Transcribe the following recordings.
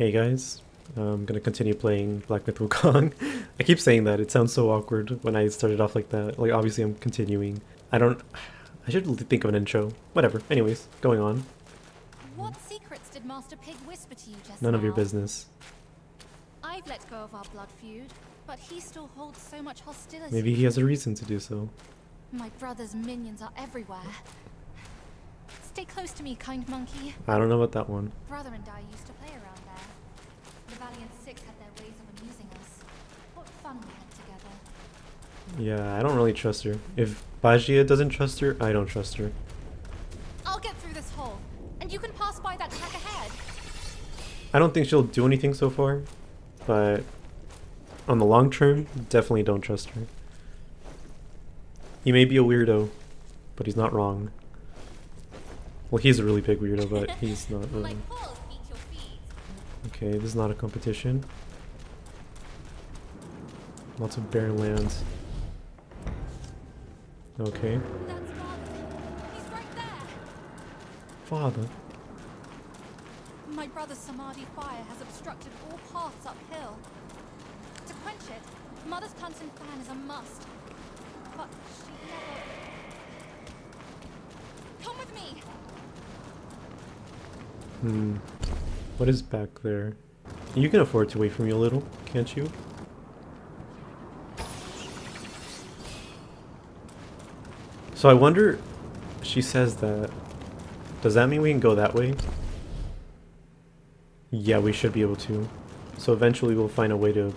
Hey guys, I'm gonna continue playing Black Myth Wukong. I keep saying that, it sounds so awkward when I started off like that. Like, obviously I'm continuing. I should think of an intro. Whatever, anyways, going on. What secrets did Master Pig whisper to you just None now? of your business. I've let go of our blood feud, but he still holds so much hostility. Maybe he has a reason to do so. My brother's minions are everywhere. Stay close to me, kind monkey. I don't know about that one. Brother and I used to play around there. The Valiant Six had their ways of amusing us. What fun we had together. Yeah, I don't really trust her. If Bajia doesn't trust her, I don't trust her. I'll get through this hole, and you can pass by that track ahead. I don't think she'll do anything so far, but on the long term, definitely don't trust her. He may be a weirdo, but he's not wrong. Well, he's a really big weirdo, but he's not My wrong. paws beat your feet. Okay, this is not a competition. Lots of barren lands. Okay. That's Father. He's right there. Father. My brother's Samadhi fire has obstructed all paths uphill. To quench it, Mother's Punch and Fan is a must. But she never... Come with me! What is back there? You can afford to wait for me a little, can't you? So I wonder, she says that. Does that mean we can go that way? Yeah, we should be able to. So eventually we'll find a way to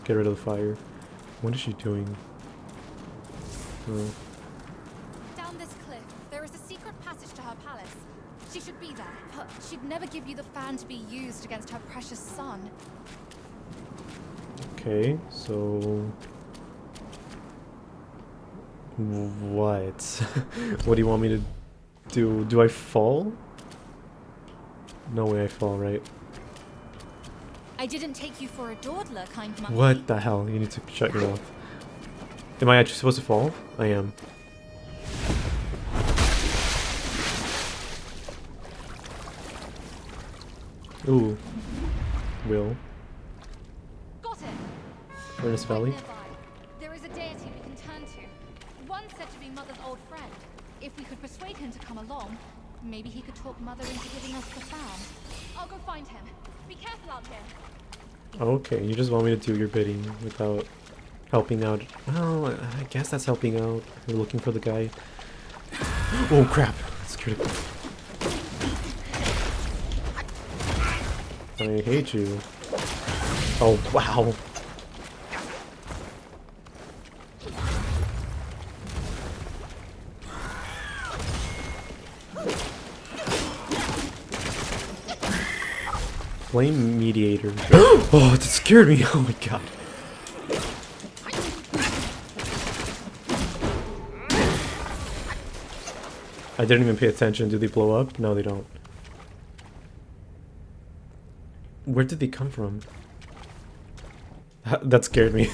get rid of the fire. What is she doing? Oh. Down this cliff, there is a secret passage to her palace. She should be there, but she'd never give you the fan to be used against her precious son. Okay, so... What? What do you want me to do? Do I fall? No way I fall, right? I didn't take you for a dawdler, kind monkey. What the hell? You need to shut your mouth. Am I actually supposed to fall? I am. Ooh. Will. Got it! Furnace Right Valley. nearby, there is a deity we can turn to. One said to be Mother's old friend. If we could persuade him to come along, maybe he could talk Mother into giving us the fan. I'll go find him. Be careful out here. Okay, you just want me to do your bidding without helping out. Well, I guess that's helping out. We're looking for the guy. Oh crap! That's critical. I hate you. Oh wow. Flame mediator. Oh, that scared me. Oh my god. I didn't even pay attention. Do they blow up? No, they don't. Where did they come from? That scared me.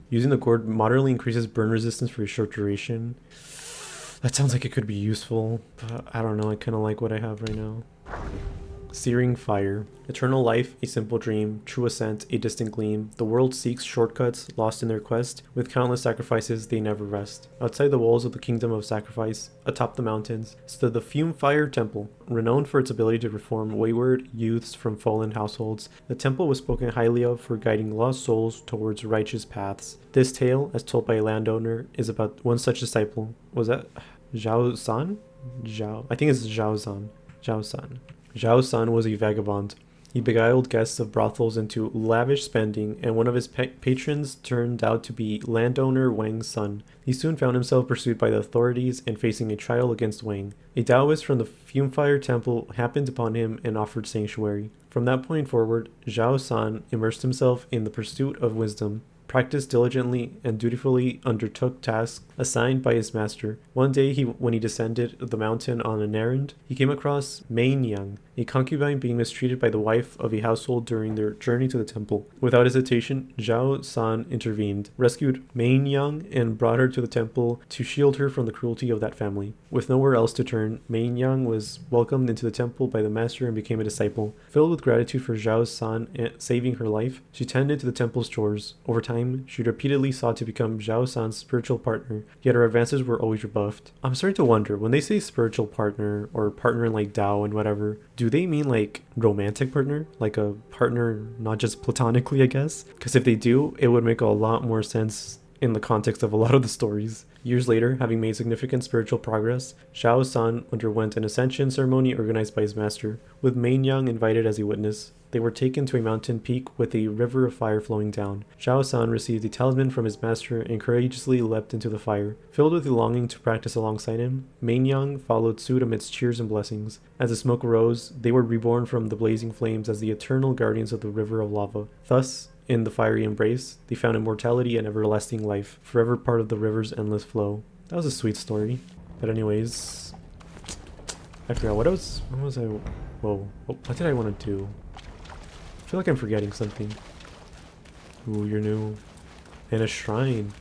Using the gourd moderately increases burn resistance for a short duration. That sounds like it could be useful, but I don't know. I kind of like what I have right now. Searing fire. Eternal life, a simple dream. True ascent, a distant gleam. The world seeks shortcuts, lost in their quest. With countless sacrifices, they never rest. Outside the walls of the kingdom of sacrifice, atop the mountains, stood the Fume Fire Temple. Renowned for its ability to reform wayward youths from fallen households, the temple was spoken highly of for guiding lost souls towards righteous paths. This tale, as told by a landowner, is about one such disciple. Was that Zhao San? Zhao. I think it's Zhao San. Zhao San. Zhao San was a vagabond. He beguiled guests of brothels into lavish spending, and one of his patrons turned out to be landowner Wang's son. He soon found himself pursued by the authorities and facing a trial against Wang. A Taoist from the Fume Fire Temple happened upon him and offered sanctuary. From that point forward, Zhao San immersed himself in the pursuit of wisdom, practiced diligently, and dutifully undertook tasks assigned by his master. One day, when he descended the mountain on an errand, he came across Mein Yang, a concubine being mistreated by the wife of a household during their journey to the temple. Without hesitation, Zhao San intervened, rescued Mein Yang, and brought her to the temple to shield her from the cruelty of that family. With nowhere else to turn, Mein Yang was welcomed into the temple by the master and became a disciple. Filled with gratitude for Zhao San saving her life, she tended to the temple's chores. Over time, she repeatedly sought to become Zhao San's spiritual partner, yet her advances were always rebuffed. I'm starting to wonder, when they say spiritual partner, or partner in like Tao and whatever, do they mean like romantic partner? Like a partner not just platonically, I guess? Because if they do, it would make a lot more sense in the context of a lot of the stories. Years later, having made significant spiritual progress, Zhao San underwent an ascension ceremony organized by his master, with Mein Yang invited as a witness. They were taken to a mountain peak with a river of fire flowing down. Zhao San received a talisman from his master and courageously leapt into the fire. Filled with a longing to practice alongside him, Mein Yang followed suit amidst cheers and blessings. As the smoke rose, they were reborn from the blazing flames as the eternal guardians of the river of lava. Thus, in the fiery embrace, they found immortality and everlasting life, forever part of the river's endless flow. That was a sweet story. But anyways, I forgot what was I, whoa, what did I want to do? I feel like I'm forgetting something. Ooh, you're new. And a shrine.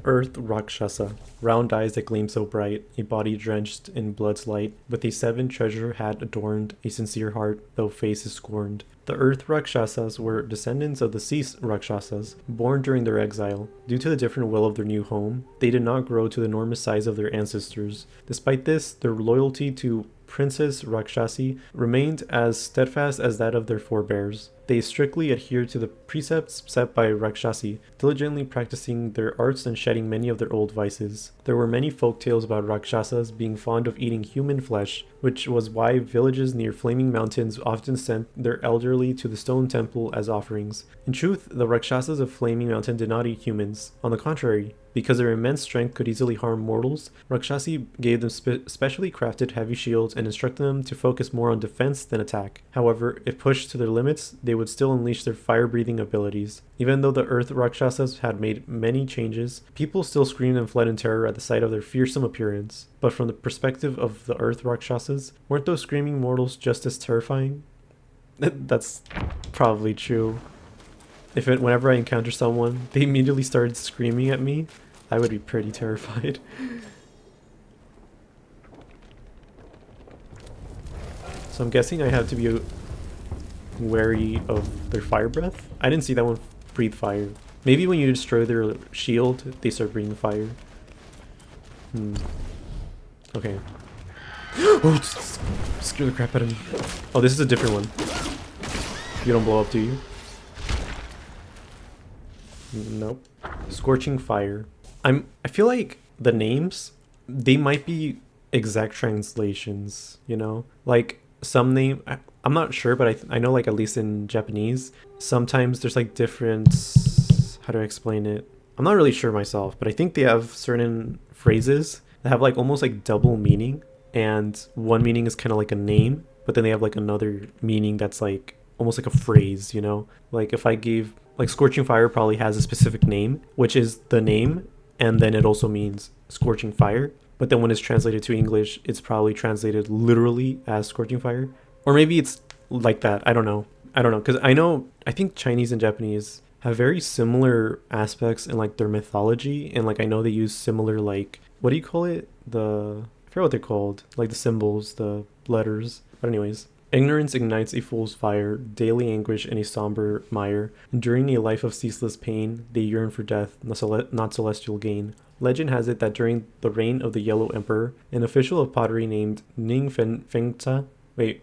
Earth Rakshasa, round eyes that gleam so bright, a body drenched in blood's light, with a 7 treasure hat adorned, a sincere heart, though face is scorned. The Earth Rakshasas were descendants of the Sea Rakshasas, born during their exile. Due to the different will of their new home, they did not grow to the enormous size of their ancestors. Despite this, their loyalty to Princess Rakshasi remained as steadfast as that of their forebears. They strictly adhered to the precepts set by Rakshasi, diligently practicing their arts and shedding many of their old vices. There were many folk tales about Rakshasas being fond of eating human flesh, which was why villages near flaming mountains often sent their elderly to the stone temple as offerings. In truth, the Rakshasas of Flaming Mountain did not eat humans. On the contrary, because their immense strength could easily harm mortals, Rakshasi gave them specially crafted heavy shields and instructed them to focus more on defense than attack. However, if pushed to their limits, they would still unleash their fire-breathing abilities. Even though the Earth Rakshasas had made many changes, people still screamed and fled in terror at the sight of their fearsome appearance. But from the perspective of the Earth Rakshasas, weren't those screaming mortals just as terrifying? That's probably true. Whenever I encounter someone, they immediately started screaming at me, I would be pretty terrified. So I'm guessing I have to be wary of their fire breath. I didn't see that one breathe fire. Maybe when you destroy their shield, they start breathing fire. Okay. Oh, scare the crap out of me. Oh, this is a different one. You don't blow up, do you? Nope. Scorching fire. I feel like the names, they might be exact translations, you know? Like some name, I'm not sure, but I know like at least in Japanese, sometimes there's like different, how do I explain it? I'm not really sure myself, but I think they have certain phrases that have like almost like double meaning, and one meaning is kind of like a name, but then they have like another meaning that's like almost like a phrase, you know? Like if I gave, like scorching fire probably has a specific name, which is the name, and then it also means scorching fire. But then when it's translated to English, it's probably translated literally as scorching fire. Or maybe it's like that. I don't know. Because I think Chinese and Japanese have very similar aspects in like their mythology. And like I know they use similar, like, what do you call it? I forget what they're called. Like the symbols, the letters. But anyways. Ignorance ignites a fool's fire, daily anguish in a somber mire. Enduring a life of ceaseless pain, they yearn for death, not celestial gain. Legend has it that during the reign of the Yellow Emperor, an official of pottery named Ning Fengta, Ning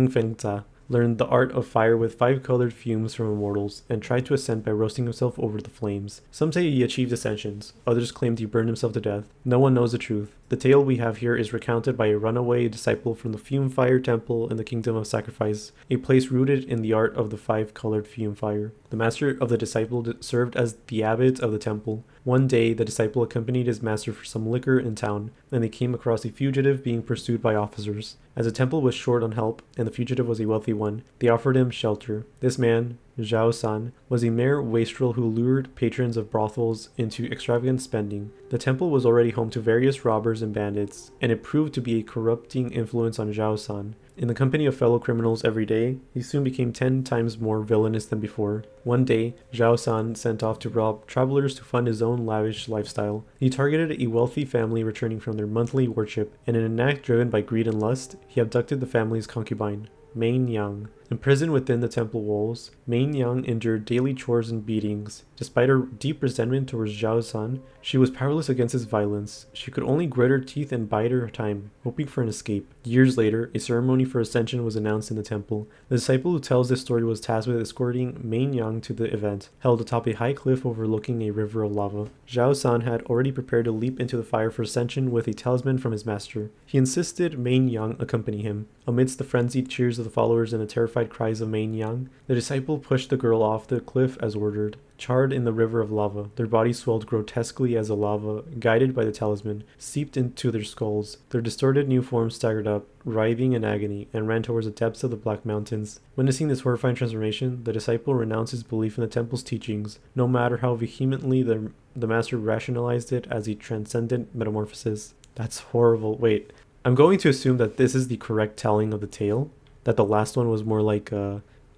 Fengta, learned the art of fire with 5 colored fumes from immortals, and tried to ascend by roasting himself over the flames. Some say he achieved ascensions, others claimed he burned himself to death. No one knows the truth. The tale we have here is recounted by a runaway disciple from the Fume Fire Temple in the Kingdom of Sacrifice, a place rooted in the art of the 5 colored fume fire. The master of the disciple served as the abbot of the temple. One day, the disciple accompanied his master for some liquor in town, and they came across a fugitive being pursued by officers. As the temple was short on help, and the fugitive was a wealthy one, they offered him shelter. This man, Zhao San, was a mere wastrel who lured patrons of brothels into extravagant spending. The temple was already home to various robbers and bandits, and it proved to be a corrupting influence on Zhao San. In the company of fellow criminals every day, he soon became 10 times more villainous than before. One day, Zhao San sent off to rob travelers to fund his own lavish lifestyle. He targeted a wealthy family returning from their monthly worship, and in an act driven by greed and lust, he abducted the family's concubine, Main Yang. Imprisoned within the temple walls, Main Yang endured daily chores and beatings. Despite her deep resentment towards Zhao San, she was powerless against his violence. She could only grit her teeth and bide her time, hoping for an escape. Years later, a ceremony for ascension was announced in the temple. The disciple who tells this story was tasked with escorting Main Yang to the event, held atop a high cliff overlooking a river of lava. Zhao San had already prepared to leap into the fire for ascension with a talisman from his master. He insisted Main Yang accompany him. Amidst the frenzied cheers of the followers and the terrified cries of Main Yang, the disciple pushed the girl off the cliff as ordered. Charred in the river of lava, their bodies swelled grotesquely as the lava, guided by the talisman, seeped into their skulls. Their distorted new forms staggered up, writhing in agony, and ran towards the depths of the Black Mountains. Witnessing this horrifying transformation, the disciple renounced his belief in the temple's teachings, no matter how vehemently the master rationalized it as a transcendent metamorphosis. That's horrible. Wait, I'm going to assume that this is the correct telling of the tale, that the last one was more like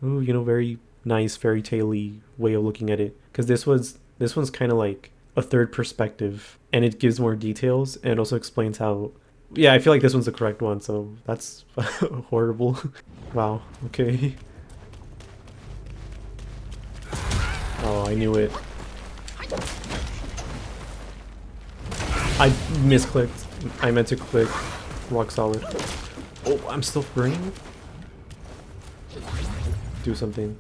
very nice fairy tale-y way of looking at it, because this one's kind of like a third perspective, and it gives more details and also explains how. Yeah, I feel like this one's the correct one, so that's horrible. Wow, okay. Oh, I knew it. I misclicked. I meant to click rock solid. Oh, I'm still burning? Do something.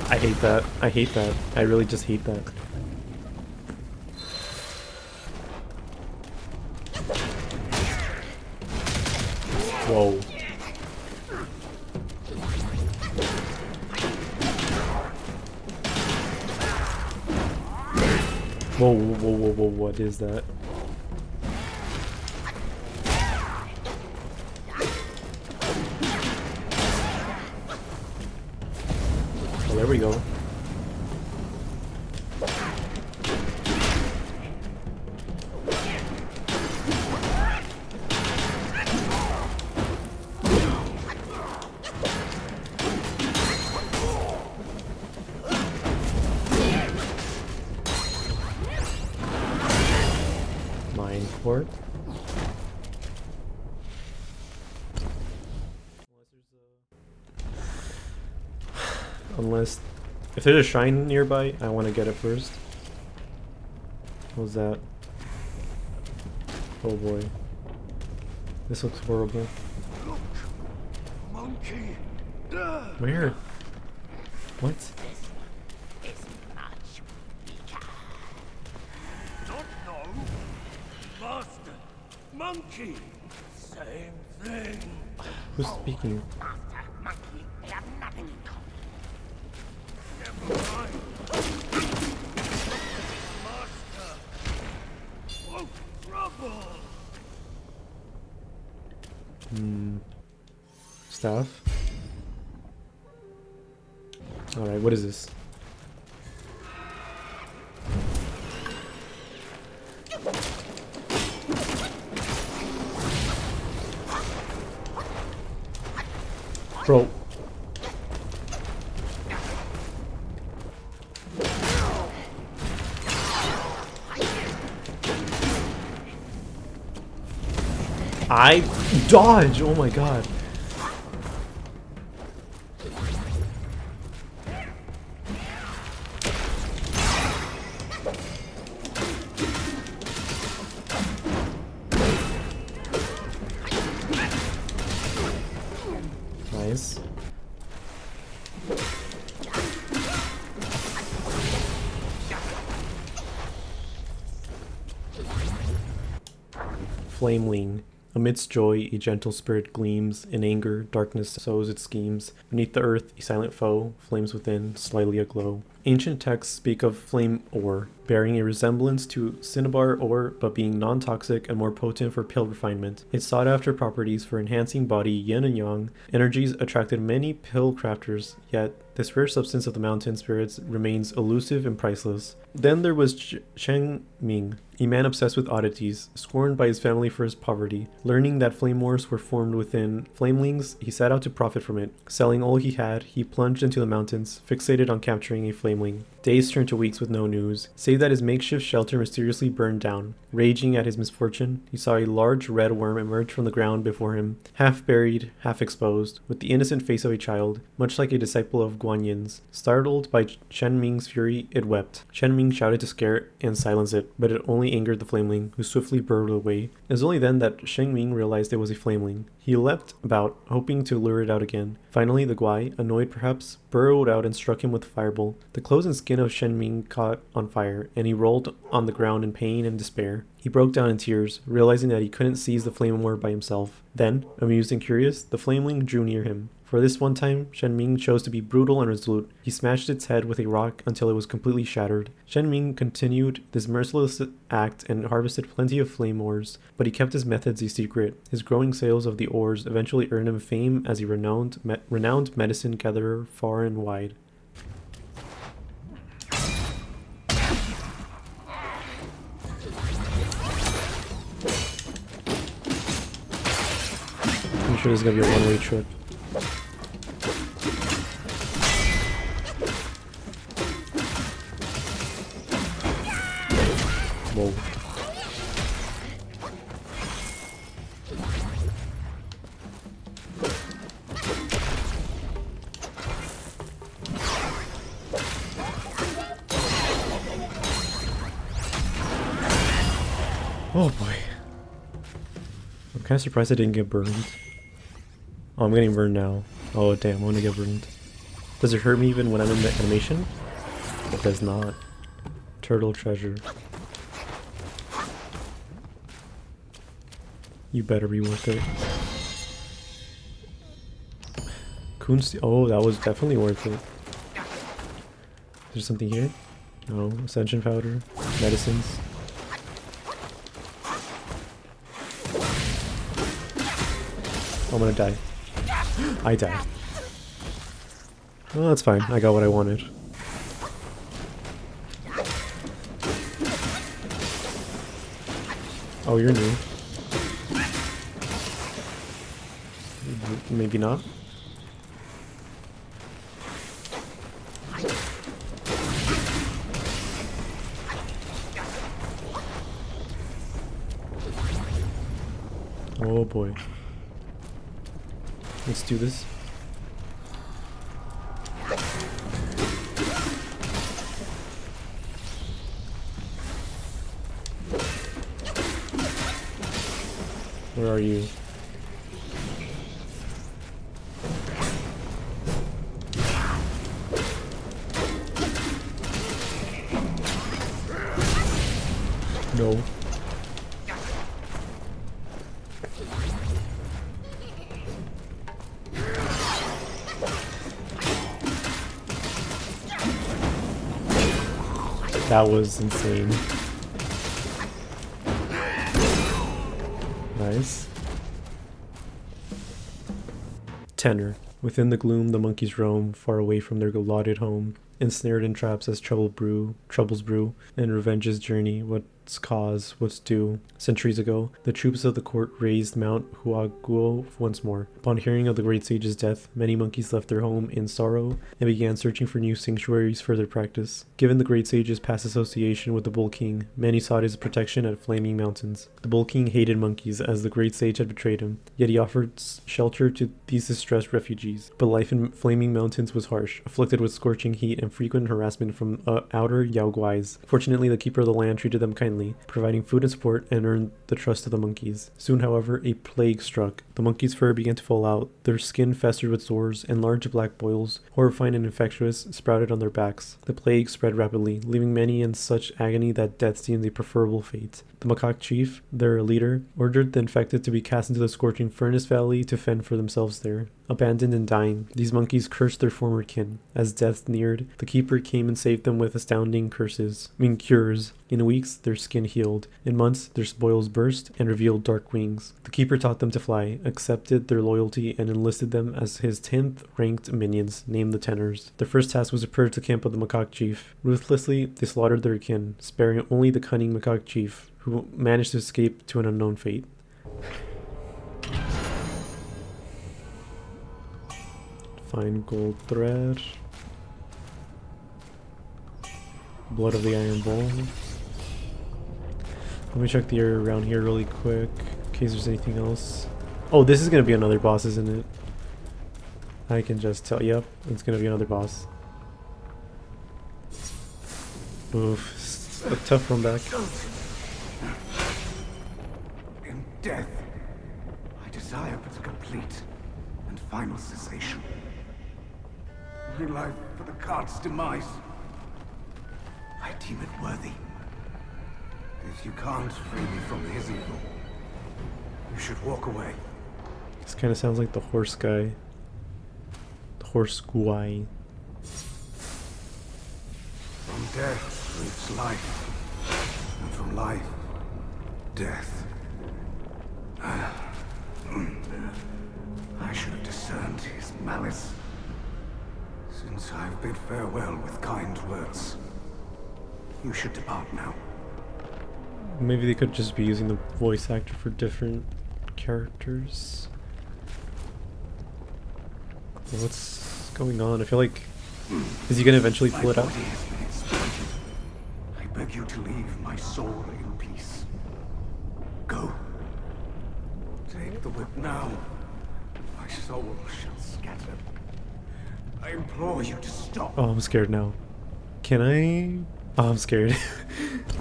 I hate that. I hate that. I really just hate that. Whoa. Whoa, whoa, whoa, whoa, what is that? Oh, there we go. Mine port. Unless, if there's a shrine nearby, I want to get it first. What's that? Oh boy. This looks horrible. Look, monkey. Where? What? Not know. Master. Monkey. Same thing. Who's speaking? Master, monkey, they have nothing in common. Never mind. Master. Oh, trouble. Staff? Alright, what is this? Bro. I dodge! Oh my god. Flameling. Amidst joy, a gentle spirit gleams. In anger, darkness sows its schemes. Beneath the earth, a silent foe. Flames within, slightly aglow. Ancient texts speak of flame ore, bearing a resemblance to cinnabar ore, but being non-toxic and more potent for pill refinement. Its sought-after properties for enhancing body yin and yang energies attracted many pill crafters, yet this rare substance of the mountain spirits remains elusive and priceless. Then there was Cheng Ming, a man obsessed with oddities, scorned by his family for his poverty. Learning that flame ores were formed within flamelings, he set out to profit from it. Selling all he had, he plunged into the mountains, fixated on capturing a flameling. Days turned to weeks with no news, save that his makeshift shelter mysteriously burned down. Raging at his misfortune, he saw a large red worm emerge from the ground before him, half buried, half exposed, with the innocent face of a child, much like a disciple of Guan Yin's. Startled by Chen Ming's fury, it wept. Chen Ming shouted to scare it and silence it, but it only angered the flameling, who swiftly burrowed away. It was only then that Sheng Ming realized it was a flameling. He leapt about, hoping to lure it out again. Finally, the Guai, annoyed perhaps, burrowed out and struck him with a fireball. The clothes and skin of Shen Ming caught on fire, and he rolled on the ground in pain and despair. He broke down in tears, realizing that he couldn't seize the flame war by himself. Then, amused and curious, the flameling drew near him. For this one time, Shen Ming chose to be brutal and resolute. He smashed its head with a rock until it was completely shattered. Shen Ming continued this merciless act and harvested plenty of flame ores, but he kept his methods a secret. His growing sales of the ores eventually earned him fame as a renowned medicine gatherer far and wide. I'm sure this is gonna be a one-way trip. Whoa. Oh boy. I'm kind of surprised I didn't get burned. Oh, I'm getting burned now. Oh damn, I'm gonna get burned. Does it hurt me even when I'm in the animation? It does not. Turtle treasure. You better be worth it. Kunst. Oh, that was definitely worth it. Is there something here? No. Ascension powder. Medicines. I'm gonna die. I died. Oh, that's fine. I got what I wanted. Oh, you're new. Maybe not. Oh boy. Let's do this. Where are you? No. That was insane. Nice. Tenor. Within the gloom, the monkeys roam, far away from their allotted home, ensnared in traps as troubles brew, and revenge's journey. What's cause, what's due? Centuries ago, the troops of the court raised Mount Huaguo once more. Upon hearing of the great sage's death, many monkeys left their home in sorrow and began searching for new sanctuaries for their practice. Given the great sage's past association with the Bull King, many sought his protection at Flaming Mountains. The Bull King hated monkeys as the great sage had betrayed him, yet he offered shelter to these distressed refugees. But life in Flaming Mountains was harsh, afflicted with scorching heat and frequent harassment from outer Yao Guais. Fortunately, the keeper of the land treated them kindly. friendly, providing food and support and earned the trust of the monkeys. Soon, however, a plague struck. The monkeys' fur began to fall out, their skin festered with sores, and large black boils, horrifying and infectious, sprouted on their backs. The plague spread rapidly, leaving many in such agony that death seemed a preferable fate. The macaque chief, their leader, ordered the infected to be cast into the scorching furnace valley to fend for themselves there. Abandoned and dying, these monkeys cursed their former kin. As death neared, the keeper came and saved them with astounding cures. In weeks, their skin healed. In months, their spoils burst and revealed dark wings. The keeper taught them to fly, accepted their loyalty, and enlisted them as his 10th ranked minions, named the Tenors. Their first task was to purge the camp of the macaque chief. Ruthlessly, they slaughtered their kin, sparing only the cunning macaque chief, who managed to escape to an unknown fate. Fine gold thread. Blood of the Iron Bull. Let me check the area around here really quick, in case there's anything else. Oh, this is gonna be another boss, isn't it? I can just tell. Yep, it's gonna be another boss. Oof, it's a tough one back. In death, I desire but a complete and final cessation. My life for the Cart's demise. I deem it worthy. If you can't free me from his evil, you should walk away. This kind of sounds like the horse guy. The horse guy. From death lives life, and from life, death. I should have discerned his malice. Since I've bid farewell with kind words, you should depart now. Maybe they could just be using the voice actor for different characters. What's going on? I feel like... Is he gonna eventually pull it out? My body has been exploited. I beg you to leave my soul in peace. Go. Take the whip now. My soul shall scatter. I implore you to stop. Oh, I'm scared now. Can I... Oh, I'm scared.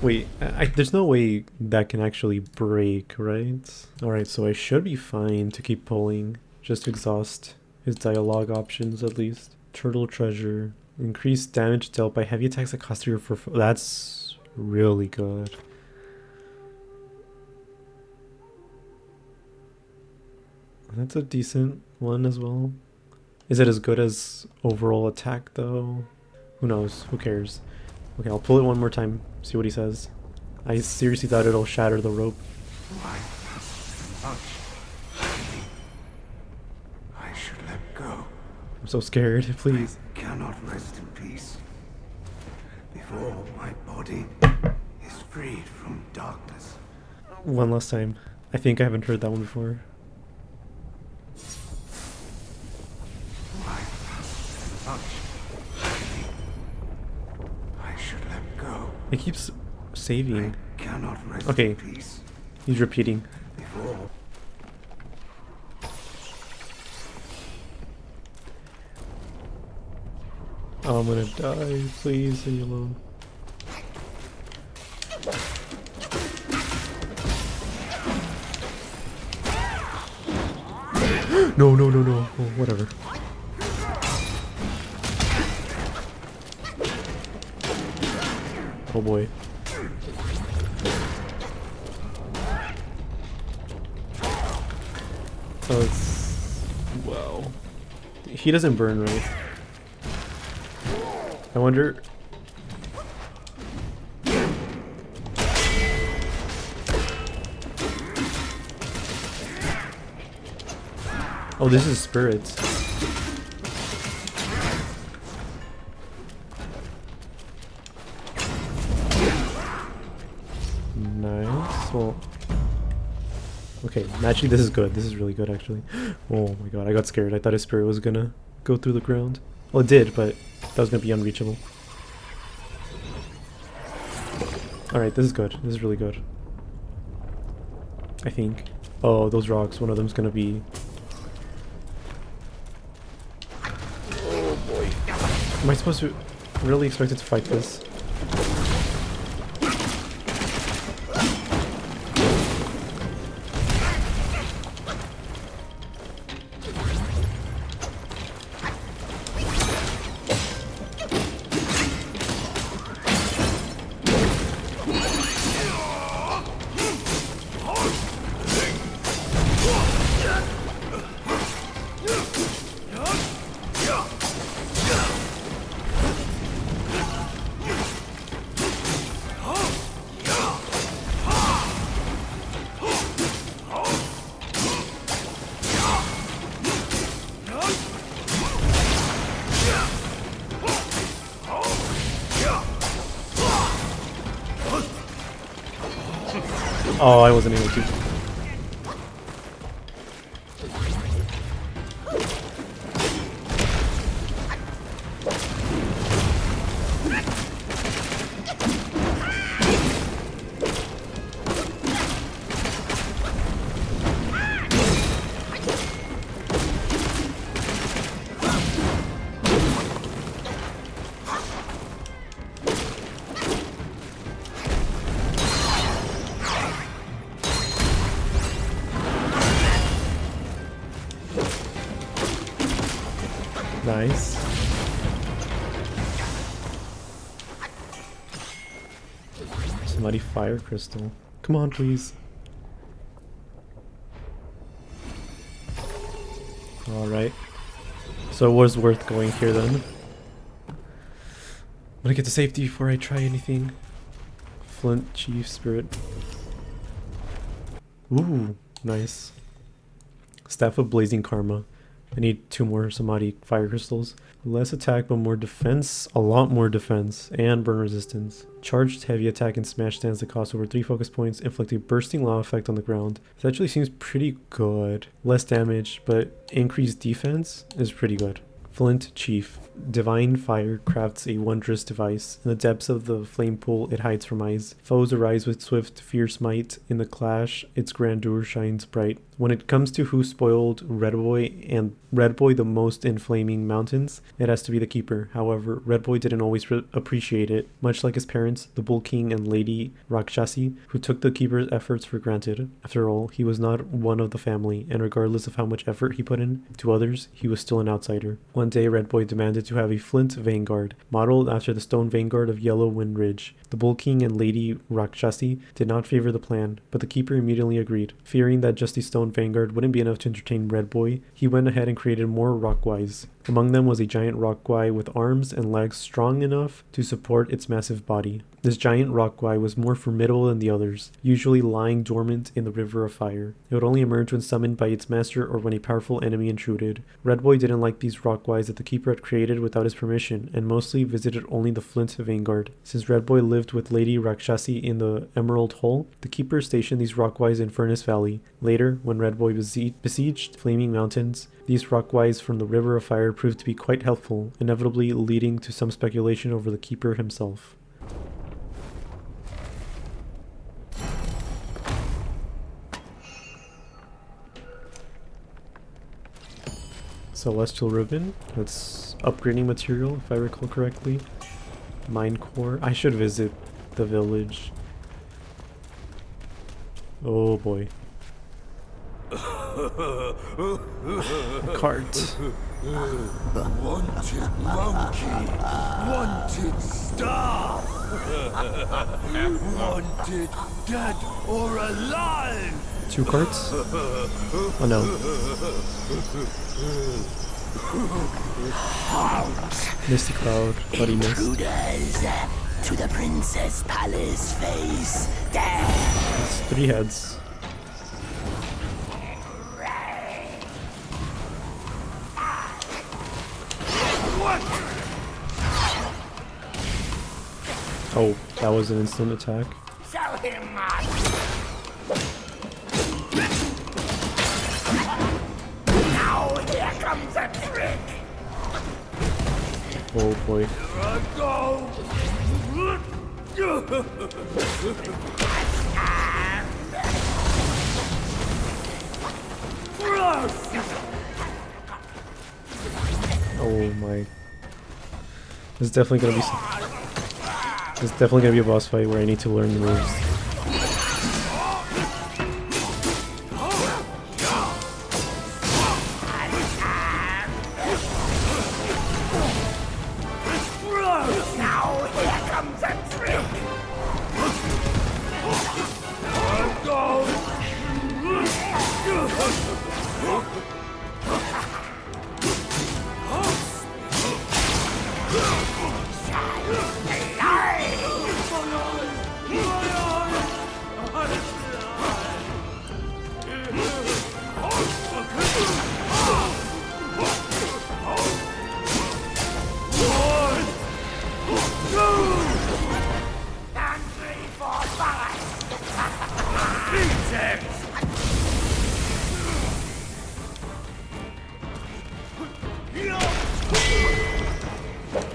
Wait, there's no way that can actually break, right? Alright, so I should be fine to keep pulling. Just exhaust his dialogue options at least. Turtle treasure. Increase damage dealt by heavy attacks that cost you for... That's really good. That's a decent one as well. Is it as good as overall attack though? Who knows? Who cares? Okay, I'll pull it one more time, see what he says. I seriously thought it'll shatter the rope. Why? I should let go. I'm so scared, please. I cannot rest in peace before my body is freed from darkness. One last time. I think I haven't heard that one before. Why? I should let go. It keeps saving. I cannot rest Okay. in peace He's repeating. before. Oh, I'm gonna die. Please, leave me alone. No, no, no, no. Oh, whatever. Oh boy. Oh, it's... Wow. He doesn't burn, right? I wonder... Oh, this is spirits. Nice. Well... Okay, actually this is good. This is really good, actually. Oh my god, I got scared. I thought his spirit was gonna go through the ground. Well, it did, but that was gonna be unreachable. Alright, this is good. This is really good. I think. Oh, those rocks. One of them's gonna be... Oh boy. Am I supposed to really expect it to fight this? Oh, I wasn't able to. Nice. Somebody fire crystal. Come on, please. Alright. So it was worth going here then. I'm gonna get to safety before I try anything. Flint, Chief, Spirit. Ooh, nice. Staff of Blazing Karma. I need 2 more Samadhi fire crystals. Less attack but more defense. A lot more defense. And burn resistance. Charged heavy attack and smash stands that cost over 3 focus points, inflicting bursting lava effect on the ground. This actually seems pretty good. Less damage, but increased defense is pretty good. Flint Chief. Divine Fire crafts a wondrous device. In the depths of the flame pool, it hides from eyes. Foes arise with swift, fierce might. In the clash, its grandeur shines bright. When it comes to who spoiled Red Boy and Red Boy the most in Flaming Mountains, it has to be the Keeper. However, Red Boy didn't always appreciate it, much like his parents, the Bull King and Lady Rakshasi, who took the Keeper's efforts for granted. After all, he was not one of the family, and regardless of how much effort he put in to others, he was still an outsider. One day, Red Boy demanded to have a flint vanguard, modeled after the stone vanguard of Yellow Wind Ridge. The Bull King and Lady Rakshasi did not favor the plan, but the Keeper immediately agreed. Fearing that just a stone vanguard wouldn't be enough to entertain Red Boy, he went ahead and created more rockguys. Among them was a giant rockguy with arms and legs strong enough to support its massive body. This giant rockguy was more formidable than the others, usually lying dormant in the river of fire. It would only emerge when summoned by its master or when a powerful enemy intruded. Red Boy didn't like these rockguys that the Keeper had created without his permission, and mostly visited only the Flint Vanguard. Since Red Boy lived with Lady Rakshasi in the Emerald Hole, the Keeper stationed these rockguys in Furnace Valley. Later, when Red Boy besieged Flaming Mountains, these rockguys from the River of Fire proved to be quite helpful, inevitably leading to some speculation over the Keeper himself. Celestial Ribbon. That's upgrading material, if I recall correctly. Mine core. I should visit the village. Oh boy. Cart. Wanted monkey, wanted star, wanted dead or alive. 2 carts? Oh no. Misty Cloud, Bloody Mist. Intruders to the Princess Palace face. There. It's 3 heads. Oh, that was an instant attack. Show him now here comes a trick. Oh boy. Here I go. Oh my. There's definitely gonna be there's definitely gonna be a boss fight where I need to learn the moves. Now here comes a trick.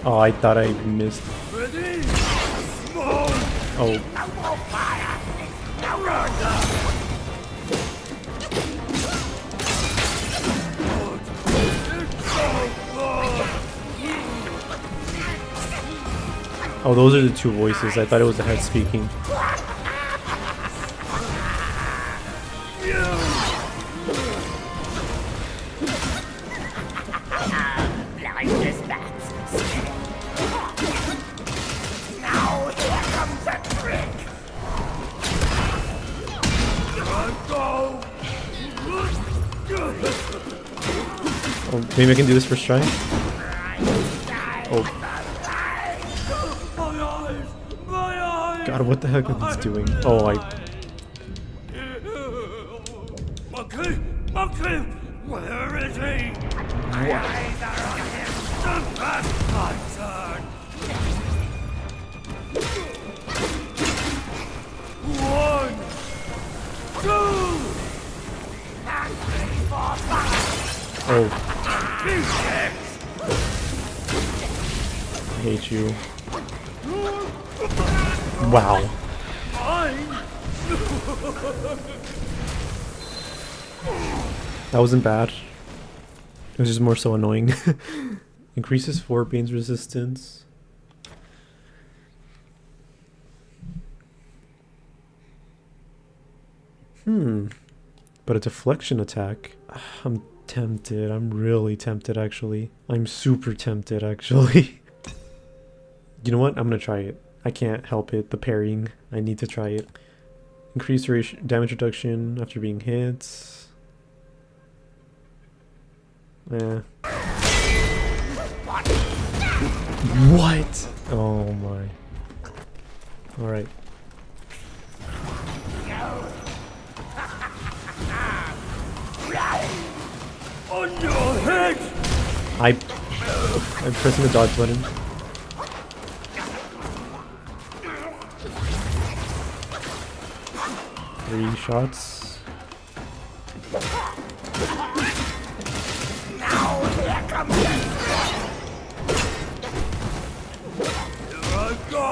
Oh, I thought I missed. Oh. Oh, those are the two voices. I thought it was the head speaking. Oh, maybe I can do this first try. Oh. God, what the heck is this doing? Oh, Monkey! Monkey! Where is he? My eyes are on him! Stand back, my turn! 1, 2, 3, 4, 5! Oh. I hate you. Wow. That wasn't bad. It was just more so annoying. Increases 4 Bane's resistance. But a deflection attack. I'm tempted. I'm really tempted, actually. I'm super tempted, actually. You know what? I'm gonna try it. I can't help it. The parrying. I need to try it. Increase damage reduction after being hit. Eh. What? Oh my. Alright. On your head! I'm pressing the dodge button. Three shots. Now here comes the Here I go!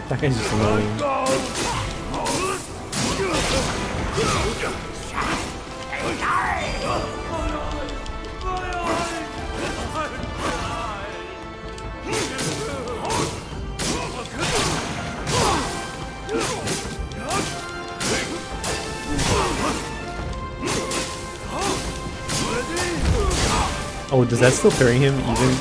That guy's just annoying. Oh, does that still parry him even?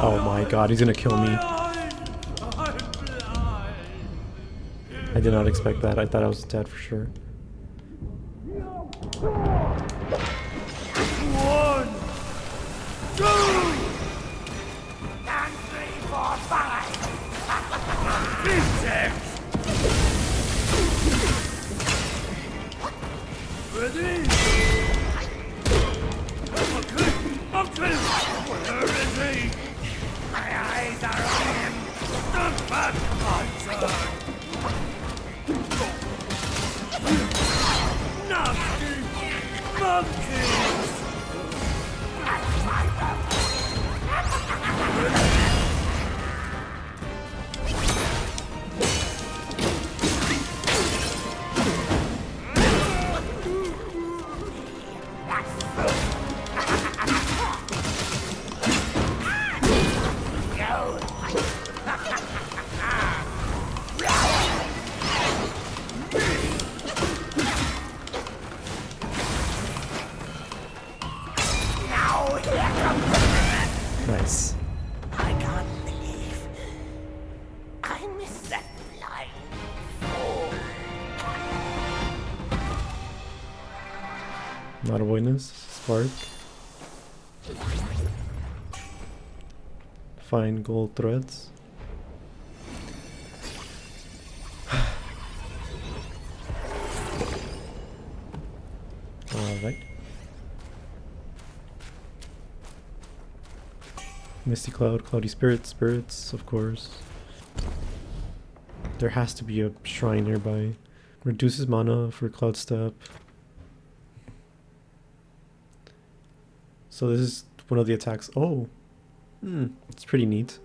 Oh my god, he's gonna kill me. I did not expect that. I thought I was dead for sure. 1, 2, Insects! Ready? Monkey! Monkey! Where is he? My eyes are on him! Stand back, hunter! Nasty monkeys! Nice. I can't believe I missed that blind fool. Not a witness. Spark. Find gold threads. Alright. Misty Cloud, Cloudy Spirits, Spirits, of course. There has to be a shrine nearby. Reduces mana for Cloud Step. So this is one of the attacks. Oh! It's pretty neat.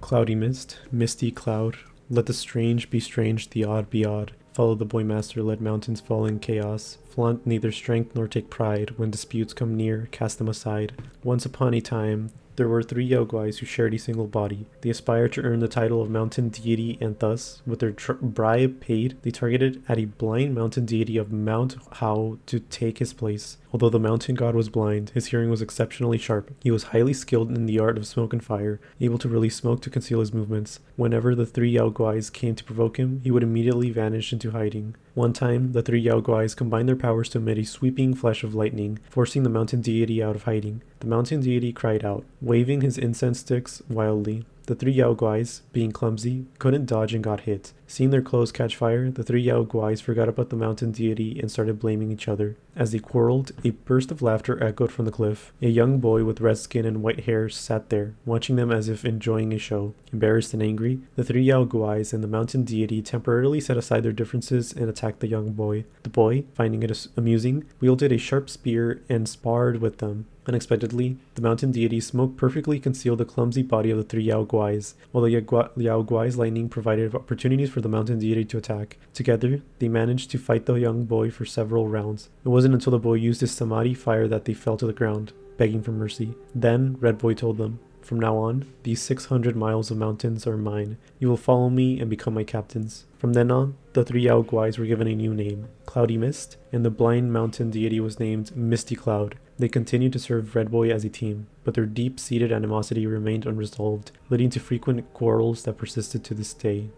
Cloudy Mist, Misty Cloud. Let the strange be strange, the odd be odd. Follow the boy master, let mountains fall in chaos. Flaunt neither strength nor take pride. When disputes come near, cast them aside. Once upon a time, there were 3 Yaoguais who shared a single body. They aspired to earn the title of mountain deity, and thus, with their bribe paid, they targeted at a blind mountain deity of Mount Hao to take his place. Although the mountain god was blind, his hearing was exceptionally sharp. He was highly skilled in the art of smoke and fire, able to release smoke to conceal his movements. Whenever the 3 Yaoguais came to provoke him, he would immediately vanish into hiding. One time, the 3 Yaoguais combined their powers to emit a sweeping flash of lightning, forcing the mountain deity out of hiding. The mountain deity cried out, waving his incense sticks wildly. The 3 Yaoguais, being clumsy, couldn't dodge and got hit. Seeing their clothes catch fire, the 3 Yaoguais forgot about the mountain deity and started blaming each other. As they quarreled, a burst of laughter echoed from the cliff. A young boy with red skin and white hair sat there, watching them as if enjoying a show. Embarrassed and angry, the 3 Yaoguais and the mountain deity temporarily set aside their differences and attacked the young boy. The boy, finding it amusing, wielded a sharp spear and sparred with them. Unexpectedly, the mountain deity's smoke perfectly concealed the clumsy body of the 3 Yaoguais, while the Yaoguai's lightning provided opportunities for the mountain deity to attack. Together, they managed to fight the young boy for several rounds. It wasn't until the boy used his samadhi fire that they fell to the ground, begging for mercy. Then, Red Boy told them, "From now on, these 600 miles of mountains are mine. You will follow me and become my captains." From then on, the 3 Yaoguais were given a new name, Cloudy Mist, and the blind mountain deity was named Misty Cloud. They continued to serve Red Boy as a team, but their deep-seated animosity remained unresolved, leading to frequent quarrels that persisted to this day.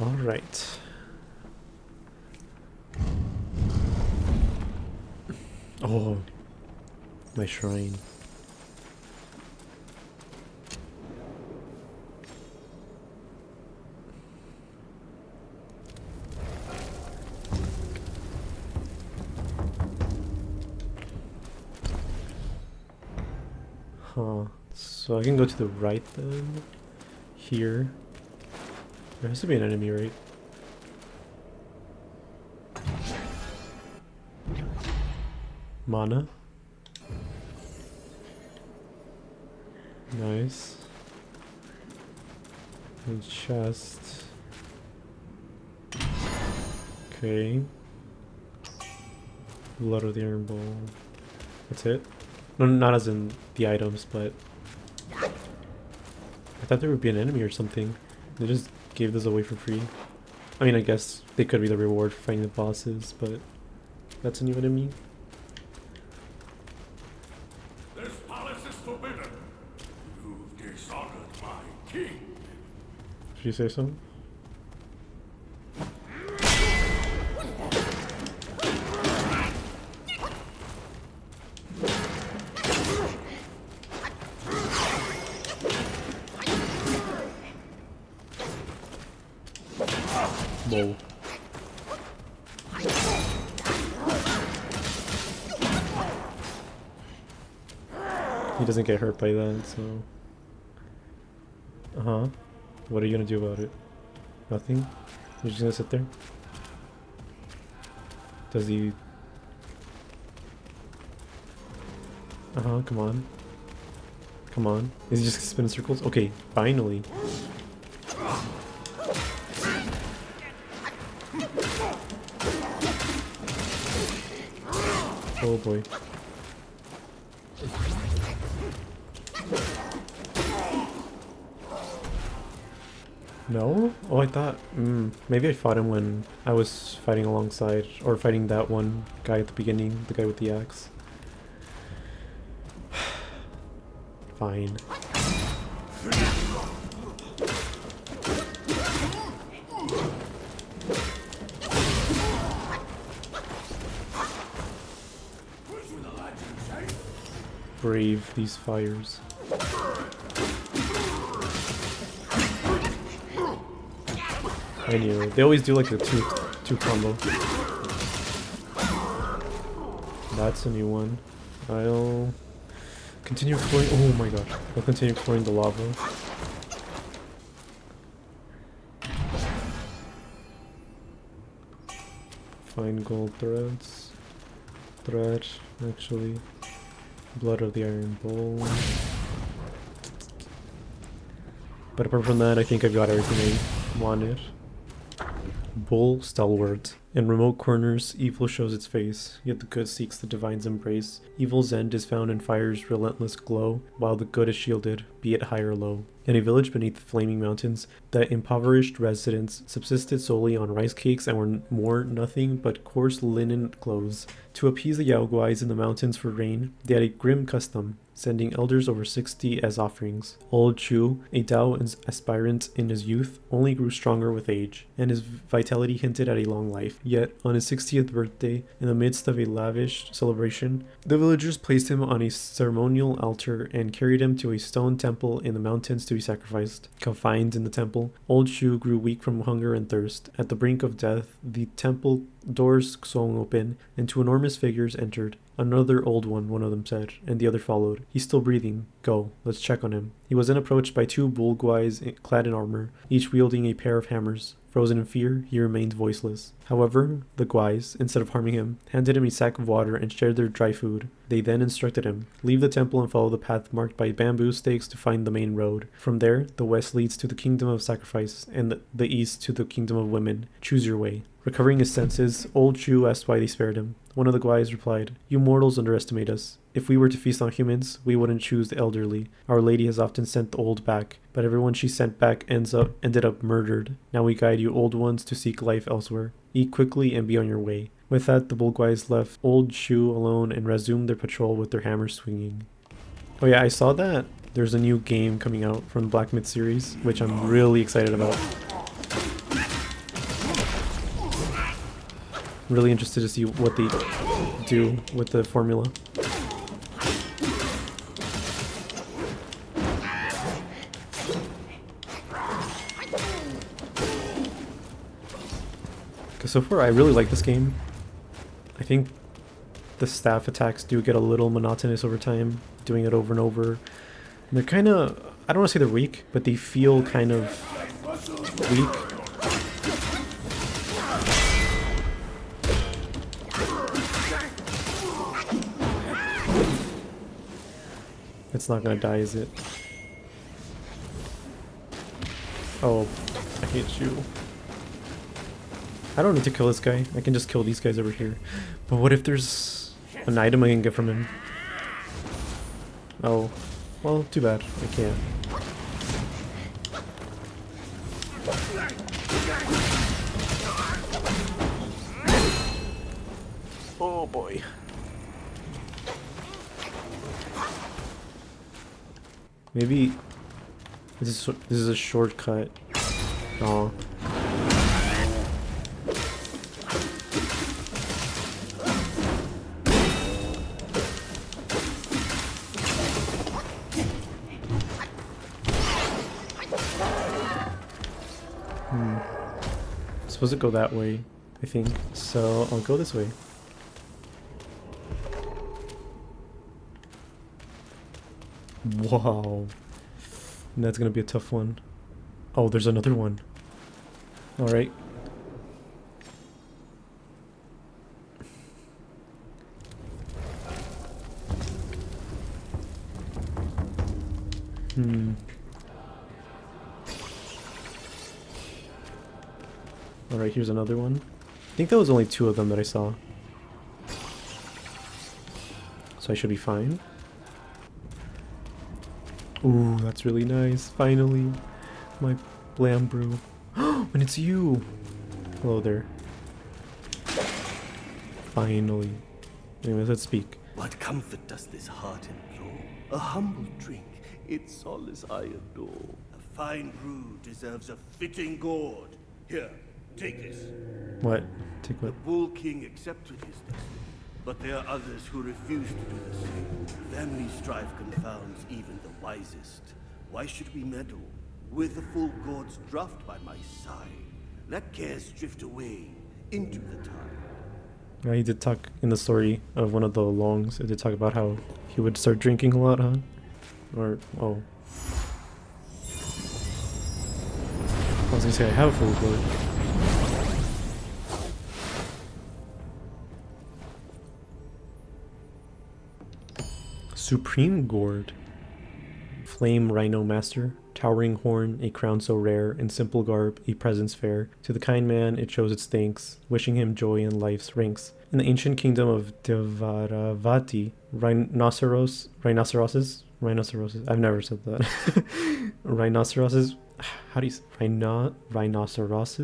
Alright. Oh, my shrine. Huh. So I can go to the right then. Here. There has to be an enemy, right? Mana. Nice. And chest. Okay. Blood of the Iron Ball. That's it? No, not as in the items, but I thought there would be an enemy or something. They just gave this away for free. I mean, I guess they could be the reward for fighting the bosses, but that's a new enemy. This palace is forbidden. You've dishonored my king. Did you say so? Whoa. He doesn't get hurt by that, so... Uh-huh. What are you gonna do about it? Nothing? You're just gonna sit there? Does he... Uh-huh, come on. Come on. Is he just spinning circles? Okay, finally. Oh boy. No? Oh, I thought... maybe I fought him when I was fighting alongside, or fighting that one guy at the beginning, the guy with the axe. Fine. Brave these fires. I knew. They always do like a two combo. That's a new one. I'll continue exploring. Oh my gosh. I'll continue exploring the lava. Find gold threads. Thread, actually. Blood of the Iron Bull. But apart from that, I think I've got everything I wanted. Bull stalwart. In remote corners, evil shows its face, yet the good seeks the divine's embrace. Evil's end is found in fire's relentless glow, while the good is shielded, be it high or low. In a village beneath flaming mountains, the impoverished residents subsisted solely on rice cakes and were more nothing but coarse linen clothes. To appease the Yaoguais in the mountains for rain, they had a grim custom, sending elders over 60 as offerings. Old Chu, a Dao aspirant in his youth, only grew stronger with age, and his vitality hinted at a long life. Yet, on his 60th birthday, in the midst of a lavish celebration, the villagers placed him on a ceremonial altar and carried him to a stone temple in the mountains to be sacrificed. Confined in the temple, Old Chu grew weak from hunger and thirst. At the brink of death, the temple doors swung open, and two enormous figures entered. Another old one of them said, and the other followed. He's still breathing. Go, let's check on him. He was then approached by two bull guys clad in armor, each wielding a pair of hammers. Frozen in fear, he remained voiceless. However, the guys, instead of harming him, handed him a sack of water and shared their dry food. They then instructed him, leave the temple and follow the path marked by bamboo stakes to find the main road. From there, the west leads to the kingdom of sacrifice, and the east to the kingdom of women. Choose your way. Recovering his senses, Old Chu asked why they spared him. One of the guys replied, you mortals underestimate us. If we were to feast on humans, we wouldn't choose the elderly. Our lady has often sent the old back, but everyone she sent back ended up murdered. Now we guide you old ones to seek life elsewhere. Eat quickly and be on your way. With that, the bull guys left Old Chu alone and resumed their patrol with their hammers swinging. Oh yeah, I saw that there's a new game coming out from the Black Myth series, which I'm really excited about. Really interested to see what they do with the formula. Because so far I really like this game. I think the staff attacks do get a little monotonous over time, doing it over and over. And they're kind of, I don't want to say they're weak, but they feel kind of weak. It's not gonna die, is it? Oh, I hate you. I don't need to kill this guy. I can just kill these guys over here. But what if there's an item I can get from him? Oh, well, too bad. I can't. Oh boy. Maybe this is a shortcut. Oh. supposed to go that way, I think. So I'll go this way. Wow. That's gonna be a tough one. Oh, there's another one. Alright. Alright, here's another one. I think that was only 2 of them that I saw. So I should be fine. Ooh, that's really nice. Finally. My blam brew. And it's you! Hello there. Finally. Anyways, let's speak. What comfort does this heart implore? A humble drink, its solace I adore. A fine brew deserves a fitting gourd. Here, take this. What? Take The what? Bull King accepted his destiny, but there are others who refuse to do the same. Family strife confounds even the wisest. Why should we meddle? With the full gourd's draught by my side, let cares drift away into the tide. Yeah, he did talk in the story of one of the longs. It did talk about how he would start drinking a lot, huh? Or, oh. I was gonna say I have a full gourd. Supreme Gourd. Flame Rhino Master. Towering horn, a crown so rare, in simple garb, a presence fair. To the kind man it shows its thanks, wishing him joy in life's ranks. In the ancient kingdom of Devaravati, rhinoceroses, I've never said that. Rhinoceroses, how do you say? Rhinoceroses?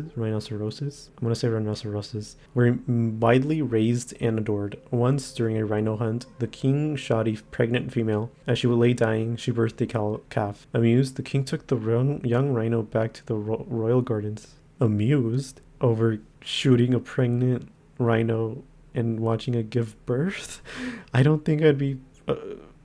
I'm gonna say rhinoceroses. Were widely raised and adored. Once, during a rhino hunt, the king shot a pregnant female. As she lay dying, she birthed a calf. Amused, the king took the young rhino back to the royal gardens. Amused over shooting a pregnant rhino and watching it give birth? I don't think I'd be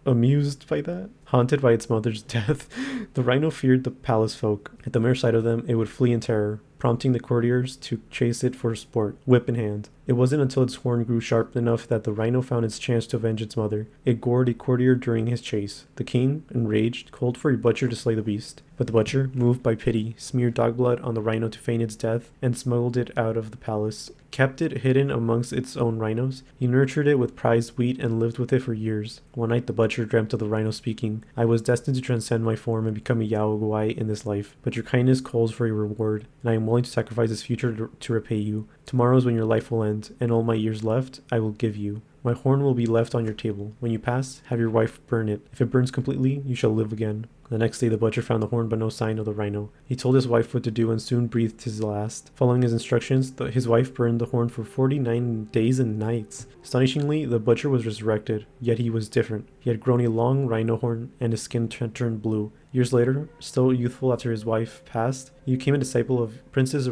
amused by that. Haunted by its mother's death, the rhino feared the palace folk. At the mere sight of them, it would flee in terror, prompting the courtiers to chase it for sport, whip in hand. It wasn't until its horn grew sharp enough that the rhino found its chance to avenge its mother. It gored a courtier during his chase. The king, enraged, called for a butcher to slay the beast. But the butcher, moved by pity, smeared dog blood on the rhino to feign its death and smuggled it out of the palace. Kept it hidden amongst its own rhinos. He nurtured it with prized wheat and lived with it for years. One night the butcher dreamt of the rhino speaking. I was destined to transcend my form and become a Yaoguai in this life, but your kindness calls for a reward, and I am willing to sacrifice this future to repay you. Tomorrow is when your life will end, and all my years left I will give you. My horn will be left on your table. When you pass, have your wife burn it. If it burns completely, you shall live again. The next day the butcher found the horn but no sign of the rhino. He told his wife what to do and soon breathed his last. Following his instructions, his wife burned the horn for 49 days and nights. Astonishingly, the butcher was resurrected, yet he was different. He had grown a long rhino horn and his skin turned blue. Years later, still youthful after his wife passed, he became a disciple of Princess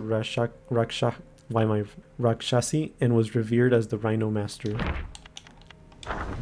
Rakshasi and was revered as the Rhino Master.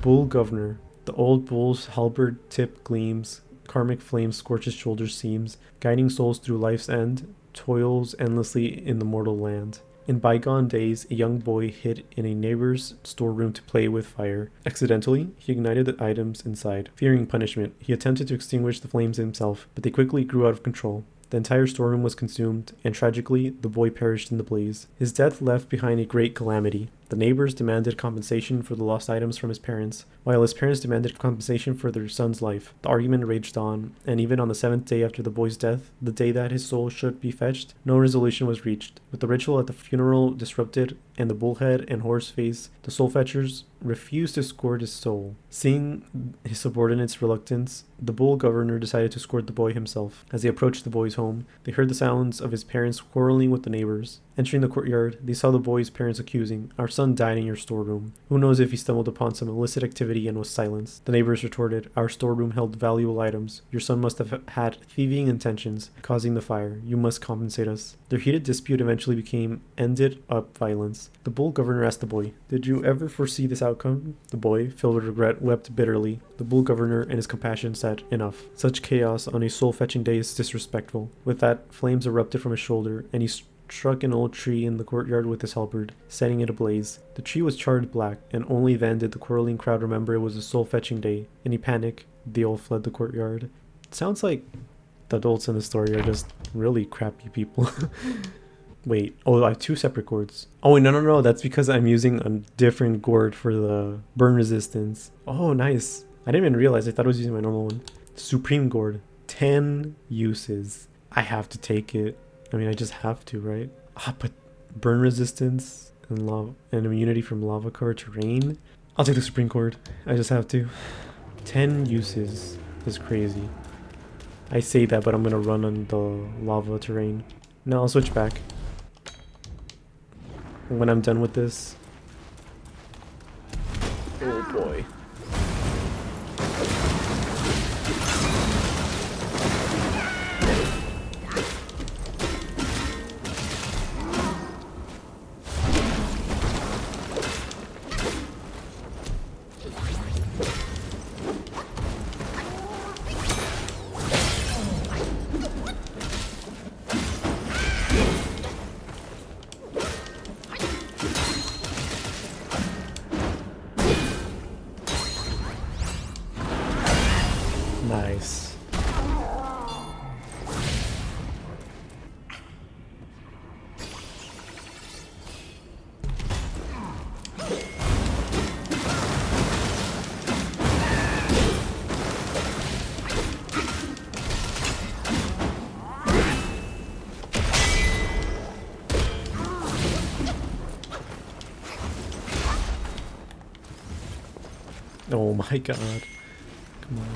Bull Governor. The old bull's halberd tip gleams, karmic flame scorches shoulder seams, guiding souls through life's end, toils endlessly in the mortal land. In bygone days, a young boy hid in a neighbor's storeroom to play with fire. Accidentally, he ignited the items inside. Fearing punishment, he attempted to extinguish the flames himself, but they quickly grew out of control. The entire storeroom was consumed, and tragically, the boy perished in the blaze. His death left behind a great calamity. The neighbors demanded compensation for the lost items from his parents, while his parents demanded compensation for their son's life. The argument raged on, and even on the 7th day after the boy's death, the day that his soul should be fetched, no resolution was reached. With the ritual at the funeral disrupted, and the bullhead and horse face, the soul fetchers refused to escort his soul. Seeing his subordinates' reluctance, the bull governor decided to escort the boy himself. As they approached the boy's home, they heard the sounds of his parents quarreling with the neighbors. Entering the courtyard, they saw the boy's parents accusing, "Our son died in your storeroom. Who knows if he stumbled upon some illicit activity and was silenced?" The neighbors retorted, "Our storeroom held valuable items. Your son must have had thieving intentions, causing the fire. You must compensate us." Their heated dispute eventually ended up violence. The bull governor asked the boy, "Did you ever foresee this outcome?" The boy, filled with regret, wept bitterly. The bull governor and his compassion said, "Enough. Such chaos on a soul-fetching day is disrespectful." With that, flames erupted from his shoulder, and he struck an old tree in the courtyard with his halberd, setting it ablaze. The tree was charred black, and only then did the quarreling crowd remember it was a soul-fetching day. In a panic, they all fled the courtyard. It sounds like the adults in the story are just really crappy people. Wait, oh, I have 2 separate gourds. Oh, wait, no, that's because I'm using a different gourd for the burn resistance. Oh, nice. I didn't even realize, I thought I was using my normal one. Supreme gourd, 10 uses. I have to take it. I mean, I just have to, right? Ah, but burn resistance and lava and immunity from lava core terrain. I'll take the supreme gourd. I just have to. 10 uses. That's crazy. I say that, but I'm gonna run on the lava terrain. No, I'll switch back when I'm done with this. Oh boy. Nice. Oh my god. Come on.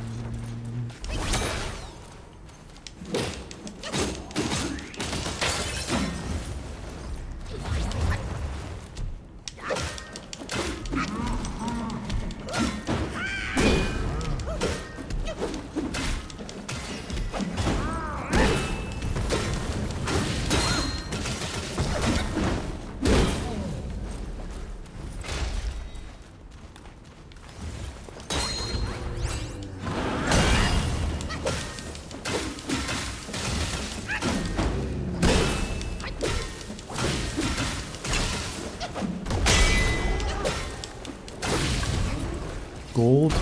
Gold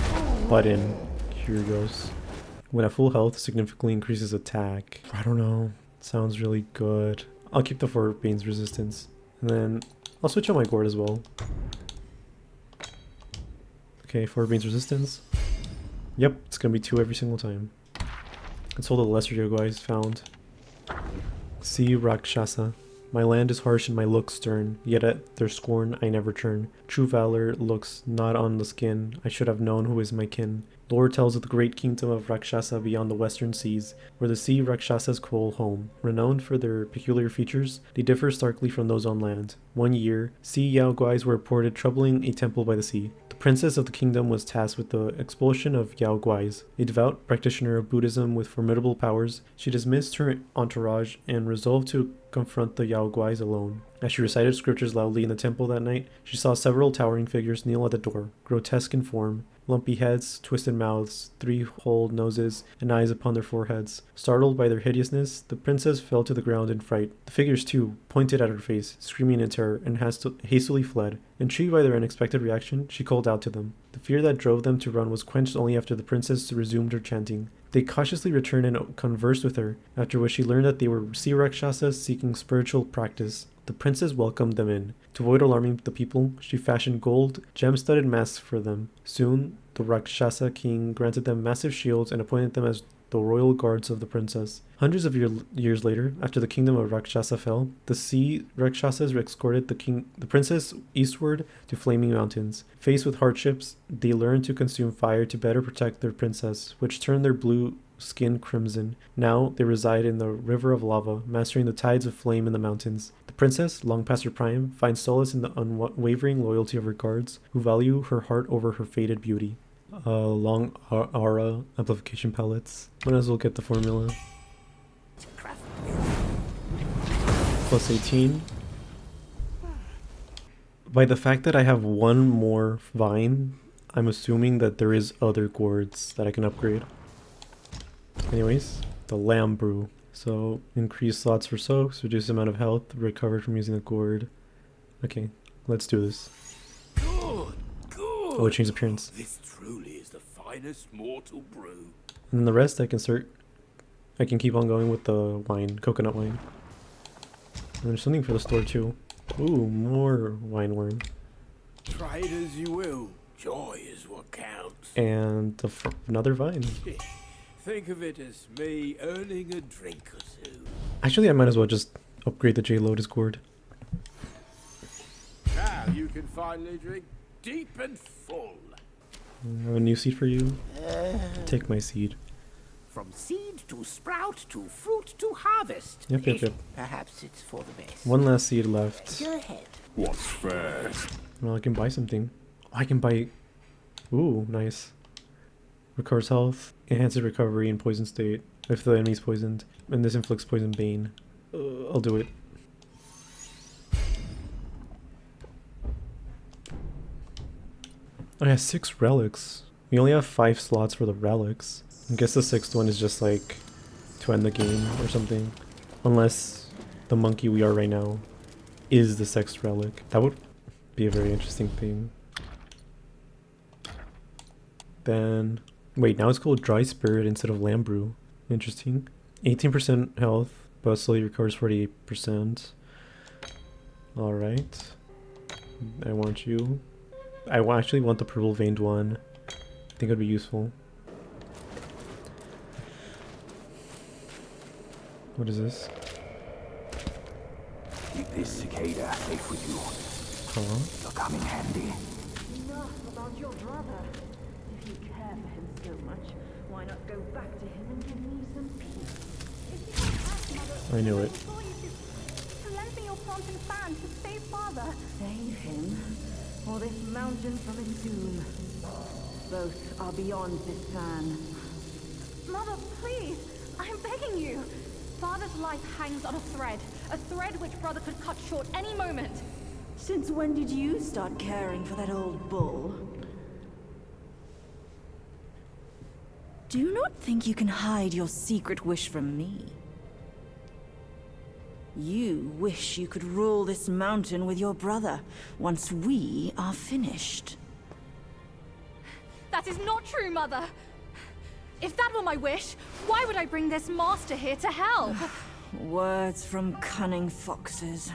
button. Here goes. When at full health, significantly increases attack. I don't know. Sounds really good. I'll keep the 4 Bane's resistance. And then I'll switch on my gourd as well. Okay, 4 Bane's resistance. Yep, it's gonna be 2 every single time. Let's hold the lesser Yogais found. See Rakshasa. My land is harsh and my looks stern, yet at their scorn I never turn. True valor looks not on the skin, I should have known who is my kin. Lore tells of the great kingdom of Rakshasa beyond the western seas, where the sea Rakshasas call home. Renowned for their peculiar features, they differ starkly from those on land. One year, sea Yao Guais were reported troubling a temple by the sea. The princess of the kingdom was tasked with the expulsion of Yao Guais. A devout practitioner of Buddhism with formidable powers, she dismissed her entourage and resolved to confront the Yao Guais alone. As she recited scriptures loudly in the temple that night, she saw several towering figures kneel at the door, grotesque in form, lumpy heads, twisted mouths, 3-holed noses, and eyes upon their foreheads. Startled by their hideousness, the princess fell to the ground in fright. The figures, too, pointed at her face, screaming in terror, and hastily fled. Intrigued by their unexpected reaction, she called out to them. The fear that drove them to run was quenched only after the princess resumed her chanting. They cautiously returned and conversed with her, after which she learned that they were sea Rakshasas seeking spiritual practice. The princess welcomed them in. To avoid alarming the people, she fashioned gold, gem-studded masks for them. Soon, the Rakshasa king granted them massive shields and appointed them as the royal guards of the princess. Hundreds of years later, after the kingdom of Rakshasa fell, the sea Rakshasas escorted the princess eastward to flaming mountains. Faced with hardships, they learned to consume fire to better protect their princess, which turned their blue skin crimson. Now they reside in the river of lava, mastering the tides of flame in the mountains. The princess, long past her prime, finds solace in the unwavering loyalty of her guards, who value her heart over her faded beauty. Long aura amplification pellets. Might as well get the formula. Plus 18. By the fact that I have one more vine, I'm assuming that there is other gourds that I can upgrade. Anyways, the lamb brew. So increase slots for soaks, reduce the amount of health recovered from using the gourd. Okay, let's do this. Good, good. Oh, it changed appearance. This truly is the finest mortal brew. And then the rest I can keep on going with the wine, coconut wine. And there's something for the store too. Ooh, more wine worm. Try it as you will. Joy is what counts. And another vine. Think of it as me earning a drink or two. Actually, I might as well just upgrade the J Lotus gourd. Now you can finally drink deep and full. I have a new seed for you. Take my seed. From seed to sprout to fruit to harvest. Yep. Perhaps it's for the best. One last seed left. Go ahead. What's first? Well, I can buy something. Oh, I can buy... Ooh, nice. Recovers health. Enhances recovery in poison state if the enemy's poisoned. And this inflicts poison bane. I'll do it. I have 6 relics. We only have 5 slots for the relics. I guess the 6th one is just like to end the game or something. Unless the monkey we are right now is the 6th relic. That would be a very interesting thing. Then... Wait, now it's called Dry Spirit instead of Lamb Brew. Interesting. 18% health, but slowly recovers 48%. Alright. I want you. I actually want the purple veined one. I think it'd be useful. What is this? Keep this cicada safe with you. Huh? It'll come in handy. Enough about your brother. If you care for him so much, why not go back to him and give me some peace? If you don't ask, Mother, I knew I it. implore you to lend me your plant and fan to save Father. Save him, or this mountain from its doom. Both are beyond this plan. Mother, please, I'm begging you. Father's life hangs on a thread which Brother could cut short any moment. Since when did you start caring for that old bull? Do you not think you can hide your secret wish from me? You wish you could rule this mountain with your brother once we are finished. That is not true, Mother. If that were my wish, why would I bring this master here to help? Words from cunning foxes.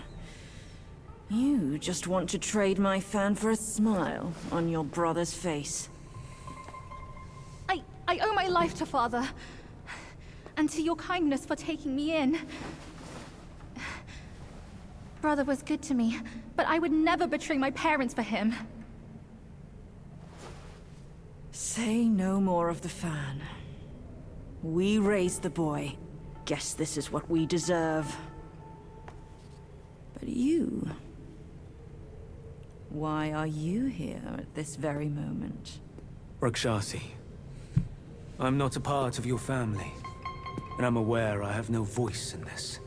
You just want to trade my fan for a smile on your brother's face. I owe my life to Father. And to your kindness for taking me in. Brother was good to me, but I would never betray my parents for him. Say no more of the fan. We raised the boy. Guess this is what we deserve. But you... why are you here at this very moment? Rakshasi, I'm not a part of your family, and I'm aware I have no voice in this.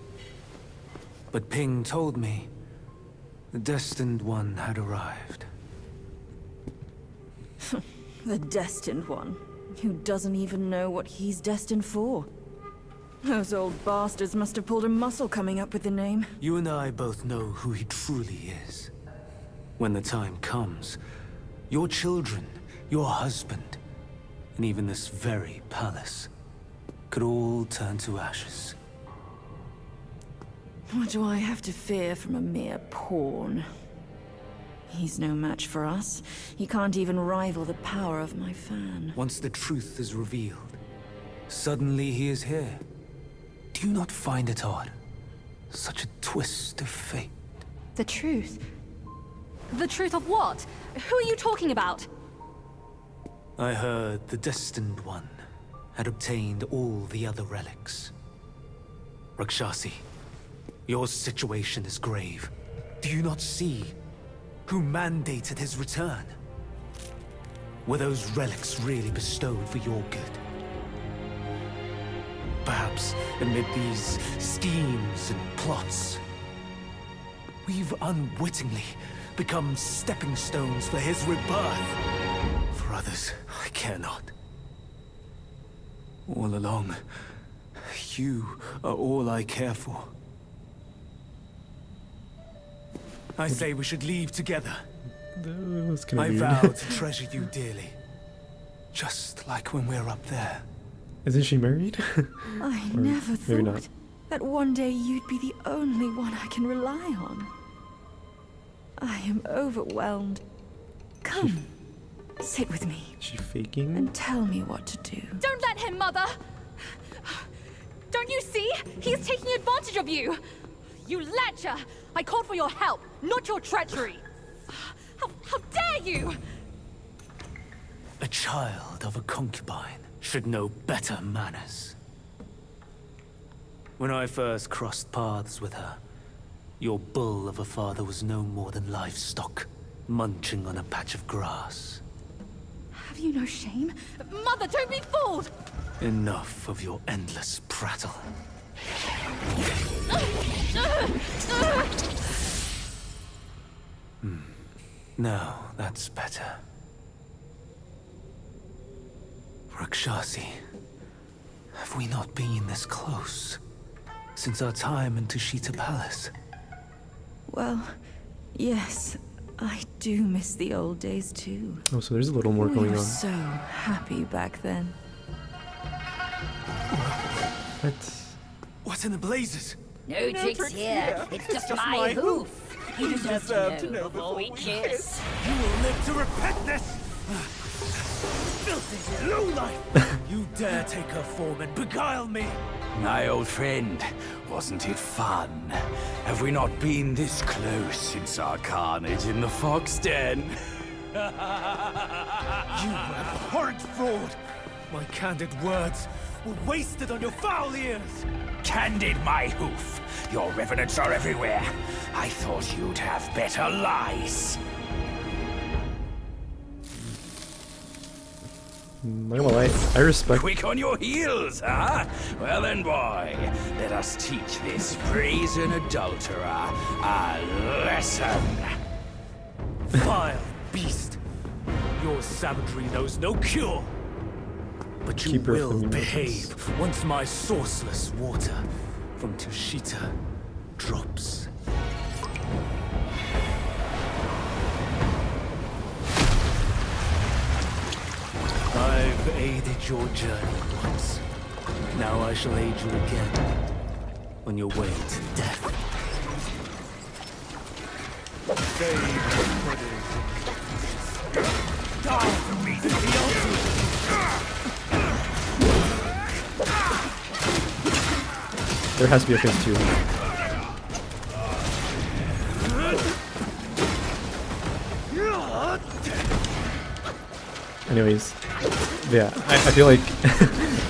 But Ping told me the Destined One had arrived. The Destined One, who doesn't even know what he's destined for. Those old bastards must have pulled a muscle coming up with the name. You and I both know who he truly is. When the time comes, your children, your husband, and even this very palace could all turn to ashes. What do I have to fear from a mere pawn? He's no match for us. He can't even rival the power of my fan. Once the truth is revealed, suddenly he is here. Do you not find it odd? Such a twist of fate. The truth? The truth of what? Who are you talking about? I heard the Destined One had obtained all the other relics. Rakshasi, your situation is grave. Do you not see who mandated his return? Were those relics really bestowed for your good? Perhaps amid these schemes and plots, we've unwittingly become stepping stones for his rebirth. For others, I care not. All along, you are all I care for. I say we should leave together. That's kind I of vow weird. to treasure you dearly. Just like when we're up there. Isn't she married? I Or never maybe thought not. that one day you'd be the only one I can rely on. I am overwhelmed. Come, sit with me Is she faking? and tell me what to do. Don't let him, Mother! Don't you see? He's taking advantage of you! You lecher! I called for your help, not your treachery! How dare you! A child of a concubine should know better manners. When I first crossed paths with her, your bull of a father was no more than livestock, munching on a patch of grass. Have you no shame? Mother, don't be fooled! Enough of your endless prattle. Now, that's better. Rakshasi, have we not been this close since our time in Tushita Palace? Well, yes, I do miss the old days too. Oh, so there's a little more We going were on. so happy back then. What? What's in the blazes? No tricks here. It's just my hoof. You deserve to know before we kiss. You will live to repent this! Filthy lowlife! You dare take her form and beguile me! My old friend, wasn't it fun? Have we not been this close since our carnage in the fox den? You abhorrent fraud! My candid words were wasted on your foul ears! Candid my hoof. Your revenants are everywhere. I thought you'd have better lies. Not gonna lie, I respect. Quick on your heels, huh? Well then, boy, let us teach this brazen adulterer a lesson. Vile beast! Your savagery knows no cure! But you Keep her will from your behave once my sourceless water from Tushita drops. I've aided your journey once. Now I shall aid you again on your way to death. Save your brothers. Die for me to the ultimate. There has to be a phase 2. Anyways, yeah, I feel like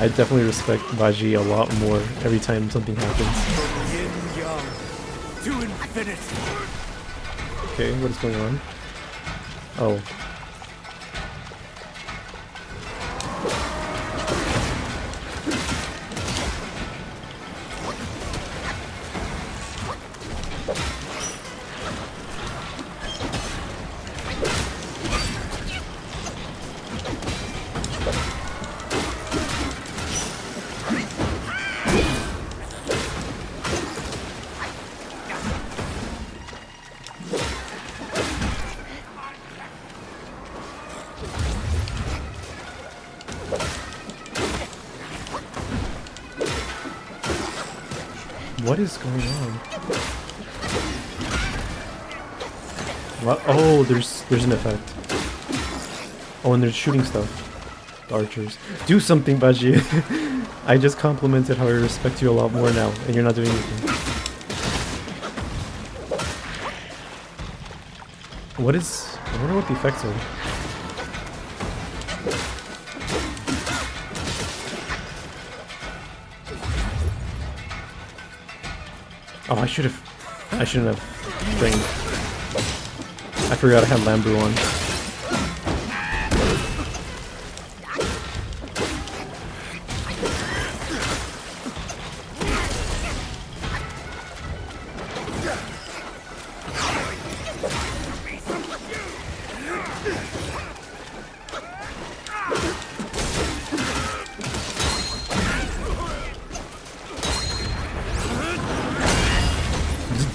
I definitely respect Baji a lot more every time something happens. Yin yang to infinity. Okay, what is going on? Oh. What is going on? What? Oh, there's an effect. Oh, and they're shooting stuff. The archers. Do something, Baji. I just complimented how I respect you a lot more now, and you're not doing anything. What is... I wonder what the effects are. Oh, I shouldn't have trained. I forgot I had Lambu on.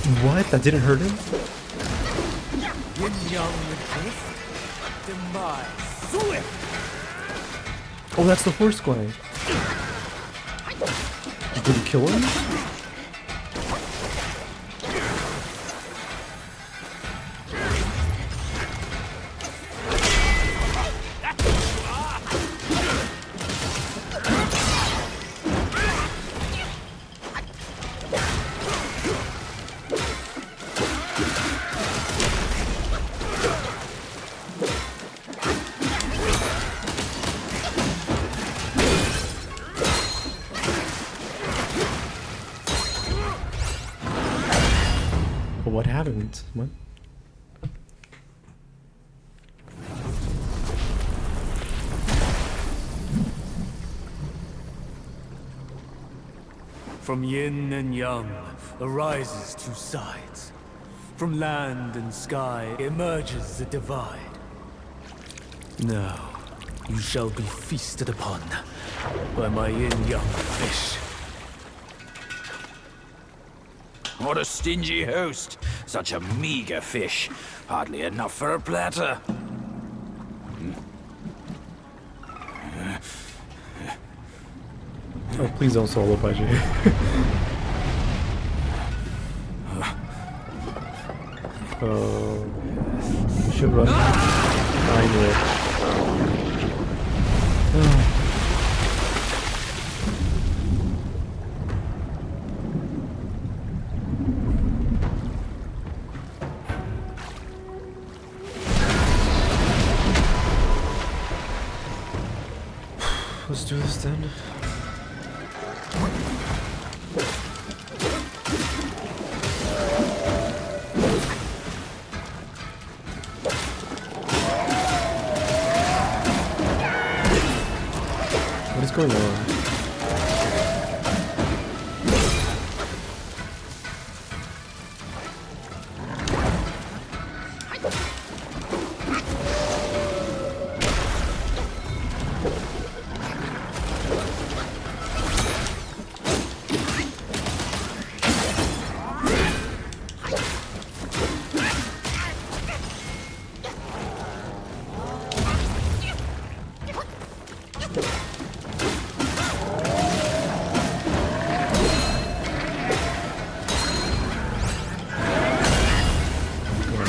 What? That didn't hurt him? Oh, that's the horse guy. Did he kill him? What happened? What? From yin and yang arises two sides. From land and sky emerges a divide. Now, you shall be feasted upon by my yin-yang fish. What a stingy host! Such a meager fish. Hardly enough for a platter. Oh, please don't solo budget. Oh, we should run. I knew it. Oh. Let's do this then. What is going on?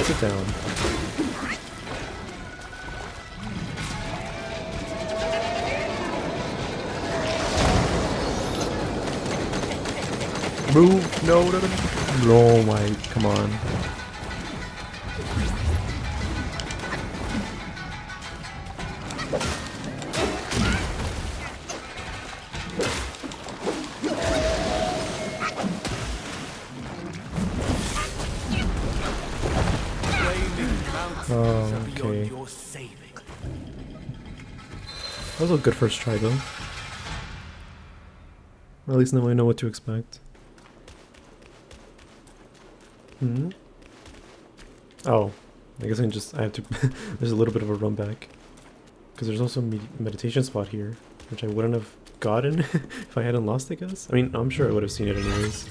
Sit down. Move! No, no, no. Oh my, come on. Oh, okay. That was a good first try though. At least now I know what to expect. Hmm? Oh, I guess I have to, there's a little bit of a run back. Because there's also a meditation spot here, which I wouldn't have gotten if I hadn't lost, I guess. I mean, I'm sure I would have seen it anyways.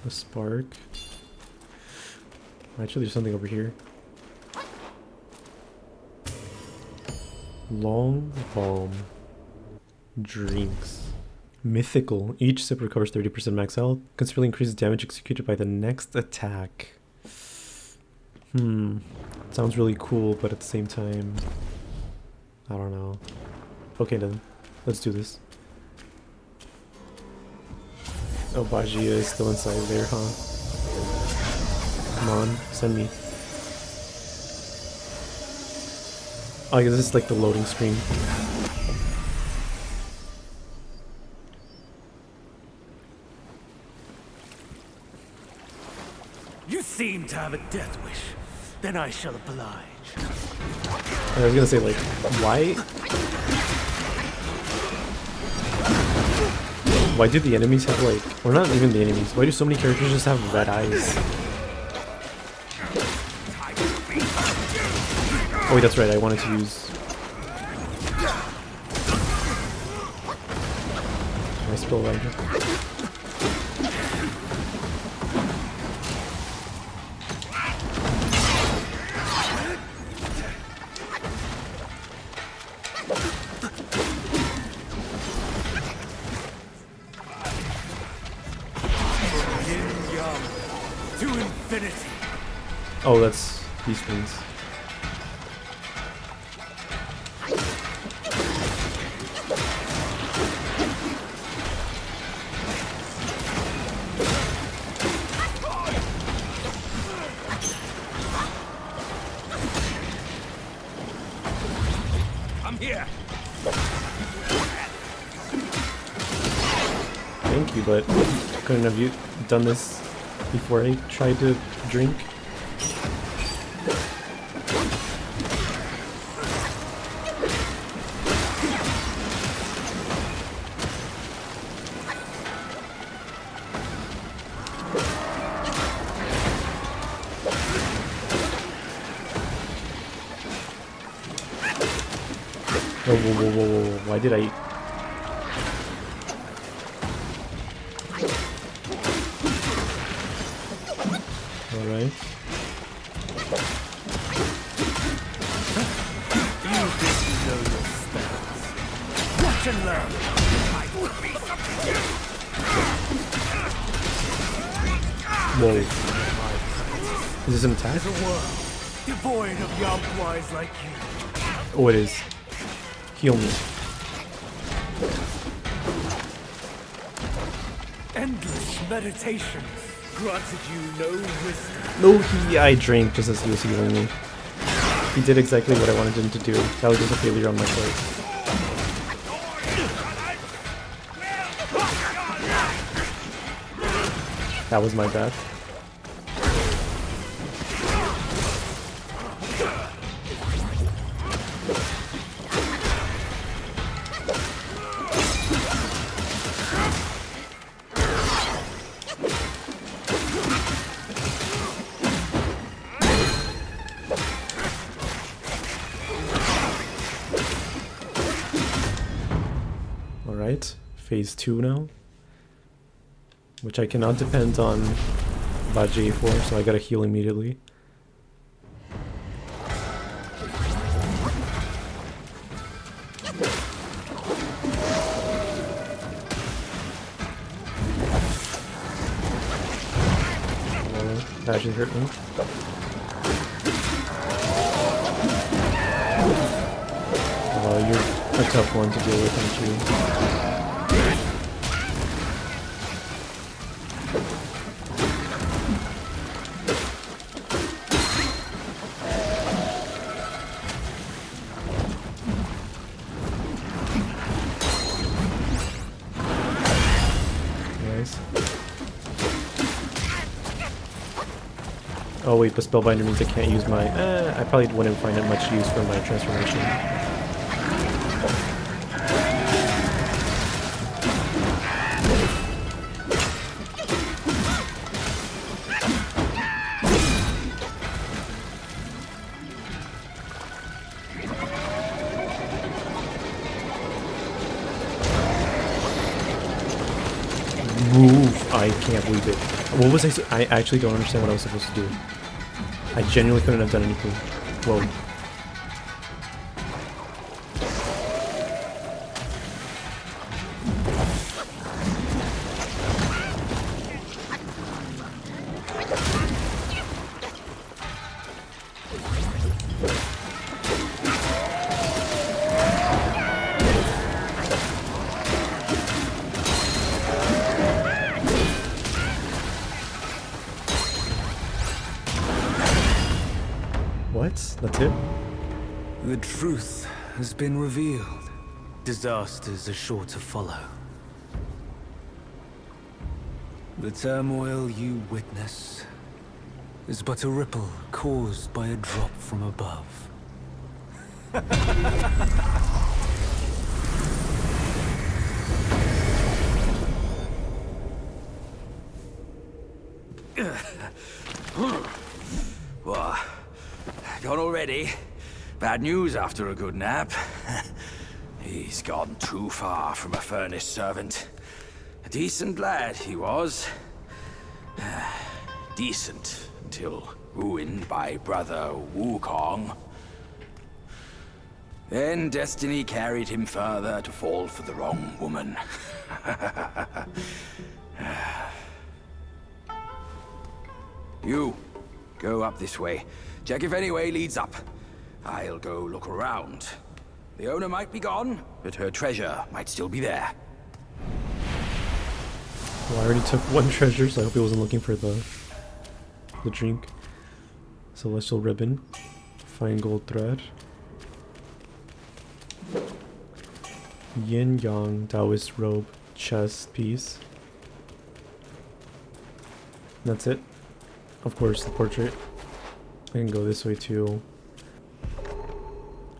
A spark. Actually, there's something over here. Long bomb. Drinks. Mythical. Each sip recovers 30% max health. Considerably increases damage executed by the next attack. Sounds really cool, but at the same time, I don't know. Okay then, let's do this. Oh, Bajia is still inside there, huh? Come on, send me. Oh, I guess this is like the loading screen. to have a death wish, then I shall oblige. I was gonna say, like, why? Why do the enemies have, like, or not even the enemies, why do so many characters just have red eyes? Oh wait, that's right, I wanted to use my spell rider. To infinity. Oh, that's these things. I'm here. Thank you, but couldn't have you done this before I tried to drink? Whoa, whoa, whoa, whoa, whoa, why did I... Alright. You think you know your spells. Watch and learn. Whoa. Is this an attack? There's a world devoid of young wise like you. Oh, it is. Heal me. Endless meditations granted you no wisdom. No, I drank just as he was healing me. He did exactly what I wanted him to do. That was just a failure on my part. That was my bad. Alright, phase 2 now. Which I cannot depend on Bajie for, so I gotta heal immediately. Bajie hurt me. Oh, you're a tough one to deal with, aren't you? Nice. Oh wait, but Spellbinder means I can't use my... I probably wouldn't find it much use for my transformation. Move! I can't believe it. What was I actually don't understand what I was supposed to do. I genuinely couldn't have done anything. Whoa. What? That's it? The truth has been revealed. Disasters are sure to follow. The turmoil you witness is but a ripple caused by a drop from above. What? Gone already? Bad news after a good nap. He's gone too far from a furnace servant. A decent lad he was. Decent until ruined by brother Wukong. Then destiny carried him further to fall for the wrong woman. You, go up this way. Check if any way leads up. I'll go look around. The owner might be gone, but her treasure might still be there. Well, I already took one treasure, so I hope he wasn't looking for the drink. Celestial ribbon. Fine gold thread. Yin Yang Taoist robe chest piece. That's it. Of course, the portrait. I can go this way too.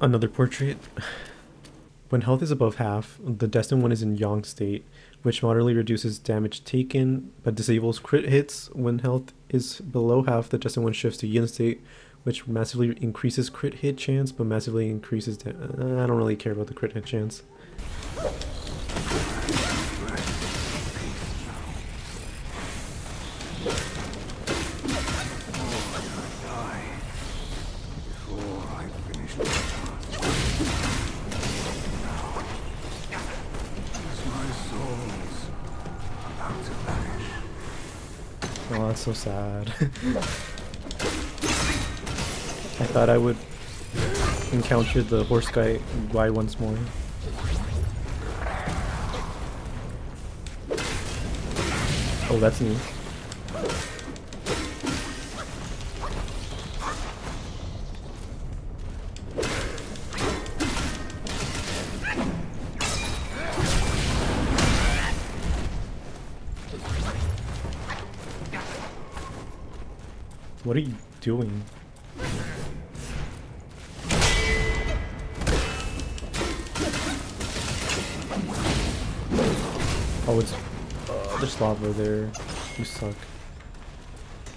Another portrait. When health is above half, the Destined One is in Yang state, which moderately reduces damage taken, but disables crit hits. When health is below half, the Destined One shifts to Yin state, which massively increases crit hit chance, but massively increases I don't really care about the crit hit chance. Oh, that's so sad. I thought I would encounter the horse guy once more. Oh, that's new. What are you doing? Oh, it's there's lava there. You suck.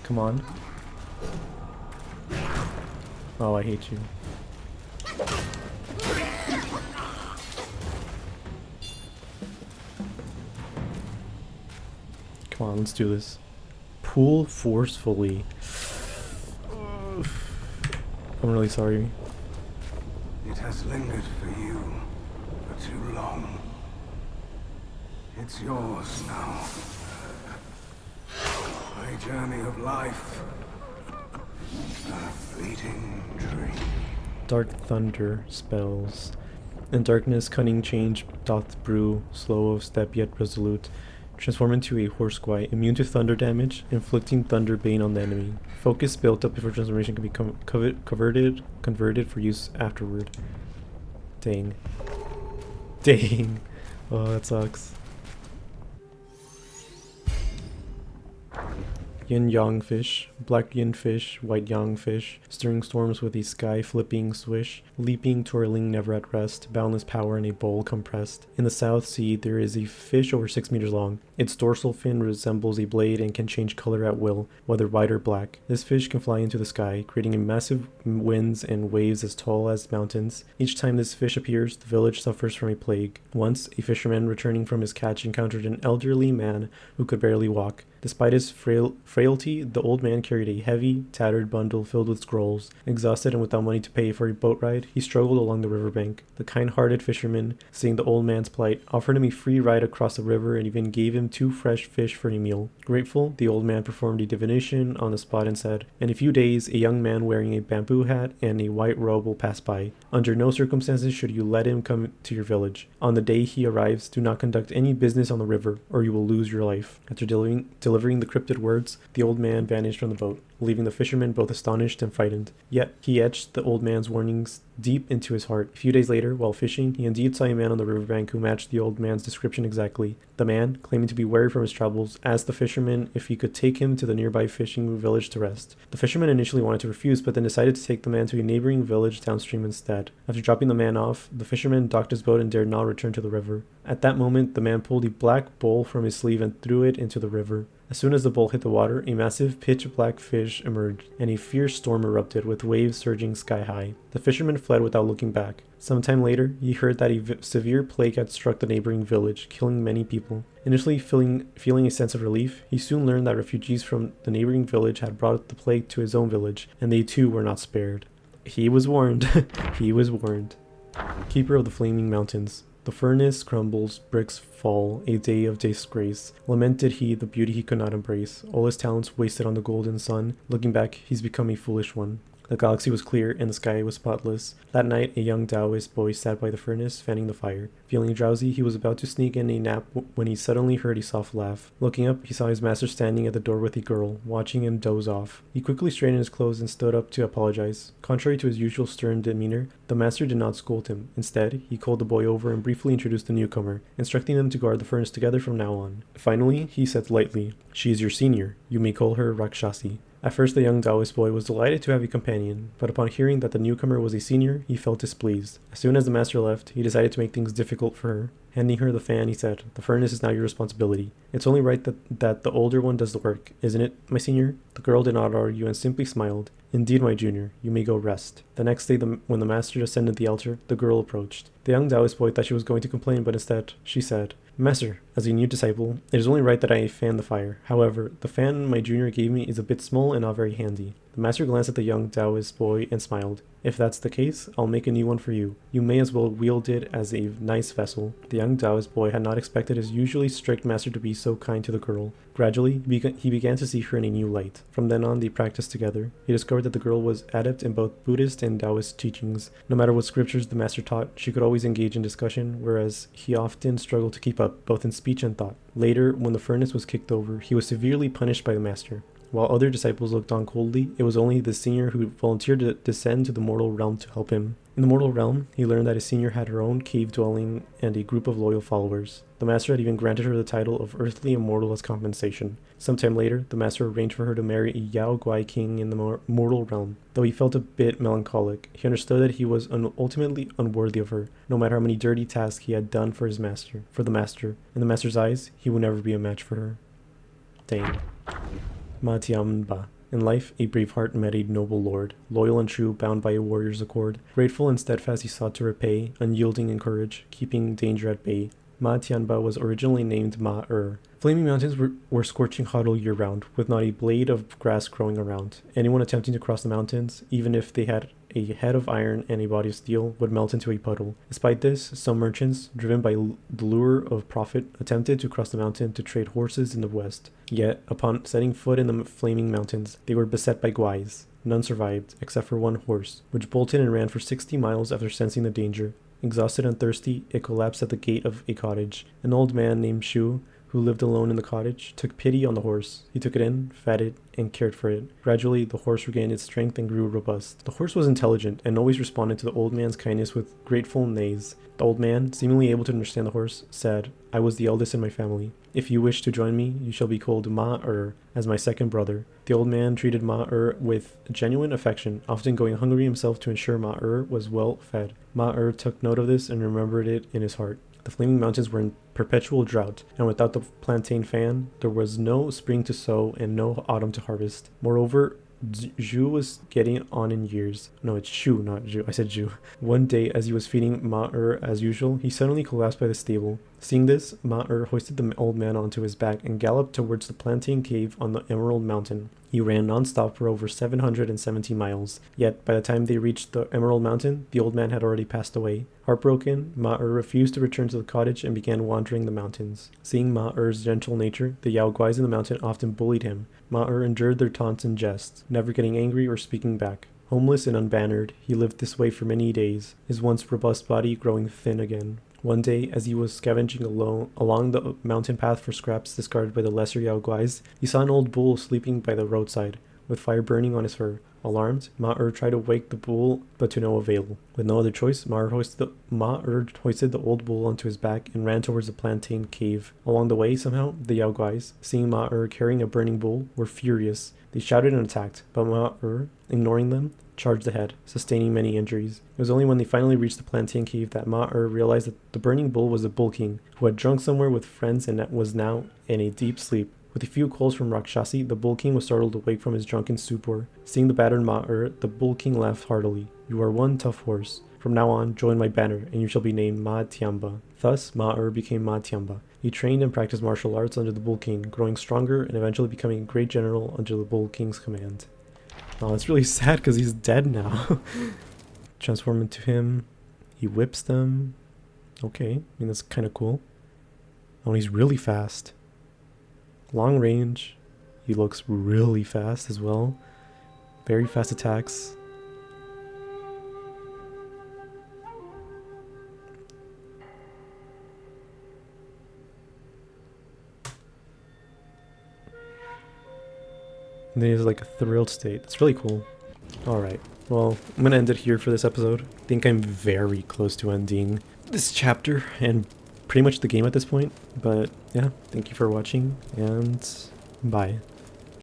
Come on. Oh, I hate you. Come on, let's do this. Pull forcefully. I'm really sorry. It has lingered for you for too long. It's yours now. My journey of life. A fleeting dream. Dark thunder spells. In darkness, cunning change doth brew, slow of step yet resolute. Transform into a horsesquai, immune to thunder damage, inflicting thunder bane on the enemy. Focus built up before transformation can be converted for use afterward. Dang. Dang. Oh, that sucks. Yin Yang fish, black yin fish, white yang fish, stirring storms with a sky flipping swish, leaping, twirling, never at rest, boundless power in a bowl compressed. In the South Sea there is a fish over 6 meters long. Its dorsal fin resembles a blade and can change color at will, whether white or black. This fish can fly into the sky, creating a massive winds and waves as tall as mountains. Each time this fish appears, the village suffers from a plague. Once, a fisherman returning from his catch encountered an elderly man who could barely walk. Despite his frailty, the old man carried a heavy, tattered bundle filled with scrolls. Exhausted and without money to pay for a boat ride, he struggled along the riverbank. The kind-hearted fisherman, seeing the old man's plight, offered him a free ride across the river and even gave him 2 fresh fish for a meal. Grateful, the old man performed a divination on the spot and said, "In a few days, a young man wearing a bamboo hat and a white robe will pass by. Under no circumstances should you let him come to your village. On the day he arrives, do not conduct any business on the river, or you will lose your life." After delivering the cryptic words, the old man vanished from the boat. leaving the fisherman both astonished and frightened. Yet he etched the old man's warnings deep into his heart. A few days later, while fishing, he indeed saw a man on the riverbank who matched the old man's description exactly. The man, claiming to be weary from his travels, asked the fisherman if he could take him to the nearby fishing village to rest. The fisherman initially wanted to refuse, but then decided to take the man to a neighboring village downstream instead. After dropping the man off, the fisherman docked his boat and dared not return to the river. At that moment, the man pulled a black bowl from his sleeve and threw it into the river. As soon as the bowl hit the water, a massive pitch-black fish emerged, and a fierce storm erupted, with waves surging sky-high. The fisherman fled without looking back. Some time later, he heard that a severe plague had struck the neighboring village, killing many people. Initially feeling a sense of relief, he soon learned that refugees from the neighboring village had brought the plague to his own village, and they too were not spared. He was warned. He was warned. Keeper of the Flaming Mountains. The furnace crumbles, bricks fall, a day of disgrace. Lamented he the beauty he could not embrace, all his talents wasted on the golden sun. Looking back, he's become a foolish one. The galaxy was clear and the sky was spotless. That night, a young Taoist boy sat by the furnace, fanning the fire. Feeling drowsy, he was about to sneak in a nap when he suddenly heard a soft laugh. Looking up, he saw his master standing at the door with a girl, watching him doze off. He quickly straightened his clothes and stood up to apologize. Contrary to his usual stern demeanor, the master did not scold him. Instead, he called the boy over and briefly introduced the newcomer, instructing them to guard the furnace together from now on. Finally, he said lightly, "She is your senior. You may call her Rakshasi." At first, the young Taoist boy was delighted to have a companion, but upon hearing that the newcomer was a senior, he felt displeased. As soon as the master left, he decided to make things difficult for her. Handing her the fan, he said, "The furnace is now your responsibility. It's only right that the older one does the work, isn't it, my senior?" The girl did not argue and simply smiled. "Indeed, my junior, you may go rest." The next day, when the master ascended the altar, the girl approached. The young Taoist boy thought she was going to complain, but instead, she said, "Master, as a new disciple, it is only right that I fan the fire. However, the fan my junior gave me is a bit small and not very handy." The master glanced at the young Taoist boy and smiled. "If that's the case, I'll make a new one for you. You may as well wield it as a nice vessel." The young Taoist boy had not expected his usually strict master to be so kind to the girl. Gradually, he began to see her in a new light. From then on, they practiced together. He discovered that the girl was adept in both Buddhist and Taoist teachings. No matter what scriptures the master taught, she could always engage in discussion, whereas he often struggled to keep up, both in speech and thought. Later, when the furnace was kicked over, he was severely punished by the master. While other disciples looked on coldly, it was only the senior who volunteered to descend to the mortal realm to help him. In the mortal realm, he learned that his senior had her own cave dwelling and a group of loyal followers. The master had even granted her the title of earthly immortal as compensation. Sometime later, the master arranged for her to marry a Yao Guai king in the mortal realm. Though he felt a bit melancholic, he understood that he was ultimately unworthy of her, no matter how many dirty tasks he had done for the master. In the master's eyes, he would never be a match for her. Dane. Ma Tianba. In life, a brave heart met a noble lord, loyal and true, bound by a warrior's accord. Grateful and steadfast he sought to repay, unyielding in courage, keeping danger at bay. Ma Tianba was originally named Ma-Er. Flaming Mountains were scorching hot all year round, with not a blade of grass growing around. Anyone attempting to cross the mountains, even if they had a head of iron and a body of steel, would melt into a puddle. Despite this, some merchants, driven by the lure of profit, attempted to cross the mountain to trade horses in the west. Yet, upon setting foot in the Flaming Mountains, they were beset by Guais. None survived, except for one horse, which bolted and ran for 60 miles after sensing the danger. Exhausted and thirsty, it collapsed at the gate of a cottage. An old man named Shu, who lived alone in the cottage, took pity on the horse. He took it in, fed it, and cared for it. Gradually, the horse regained its strength and grew robust. The horse was intelligent and always responded to the old man's kindness with grateful neighs. The old man, seemingly able to understand the horse, said, "I was the eldest in my family. If you wish to join me, you shall be called Ma-Er, as my second brother." The old man treated Ma-Er with genuine affection, often going hungry himself to ensure Ma-Er was well fed. Ma-Er took note of this and remembered it in his heart. The Flaming Mountains were in perpetual drought, and without the plantain fan, there was no spring to sow and no autumn to harvest. Moreover, Zhu was getting on in years. No, it's Shu, not Zhu. I said Zhu. One day, as he was feeding Ma-Er as usual, he suddenly collapsed by the stable. Seeing this, Ma-Er hoisted the old man onto his back and galloped towards the plantain cave on the Emerald Mountain. He ran non-stop for over 770 miles. Yet, by the time they reached the Emerald Mountain, the old man had already passed away. Heartbroken, Ma-Er refused to return to the cottage and began wandering the mountains. Seeing Ma-Er's gentle nature, the Yao Guais in the mountain often bullied him. Ma-Er endured their taunts and jests, never getting angry or speaking back. Homeless and unbannered, he lived this way for many days, his once robust body growing thin again. One day, as he was scavenging along the mountain path for scraps discarded by the lesser Yao Guais, he saw an old bull sleeping by the roadside. with fire burning on his fur. Alarmed, Ma-Er tried to wake the bull, but to no avail. With no other choice, Ma-Er hoisted the old bull onto his back and ran towards the plantain cave. Along the way, somehow, the Yao Guais, seeing Ma-Er carrying a burning bull, were furious. They shouted and attacked, but Ma-Er, ignoring them, charged ahead, sustaining many injuries. It was only when they finally reached the plantain cave that Ma-Er realized that the burning bull was the Bull King, who had drunk somewhere with friends and was now in a deep sleep. With a few calls from Rakshasi, the Bull King was startled awake from his drunken stupor. Seeing the battered Ma-Er, the Bull King laughed heartily. "You are one tough horse. From now on, join my banner, and you shall be named Ma Tiamba." Thus, Ma-Er became Ma Tiamba. He trained and practiced martial arts under the Bull King, growing stronger and eventually becoming a great general under the Bull King's command. Oh, it's really sad because he's dead now. Transform into him. He whips them. Okay, I mean, that's kind of cool. Oh, and he's really fast. Long range. He looks really fast as well. Very fast attacks. And then he has like a thrilled state. It's really cool. Alright, well, I'm gonna end it here for this episode. I think I'm very close to ending this chapter and pretty much the game at this point. But yeah, thank you for watching and bye.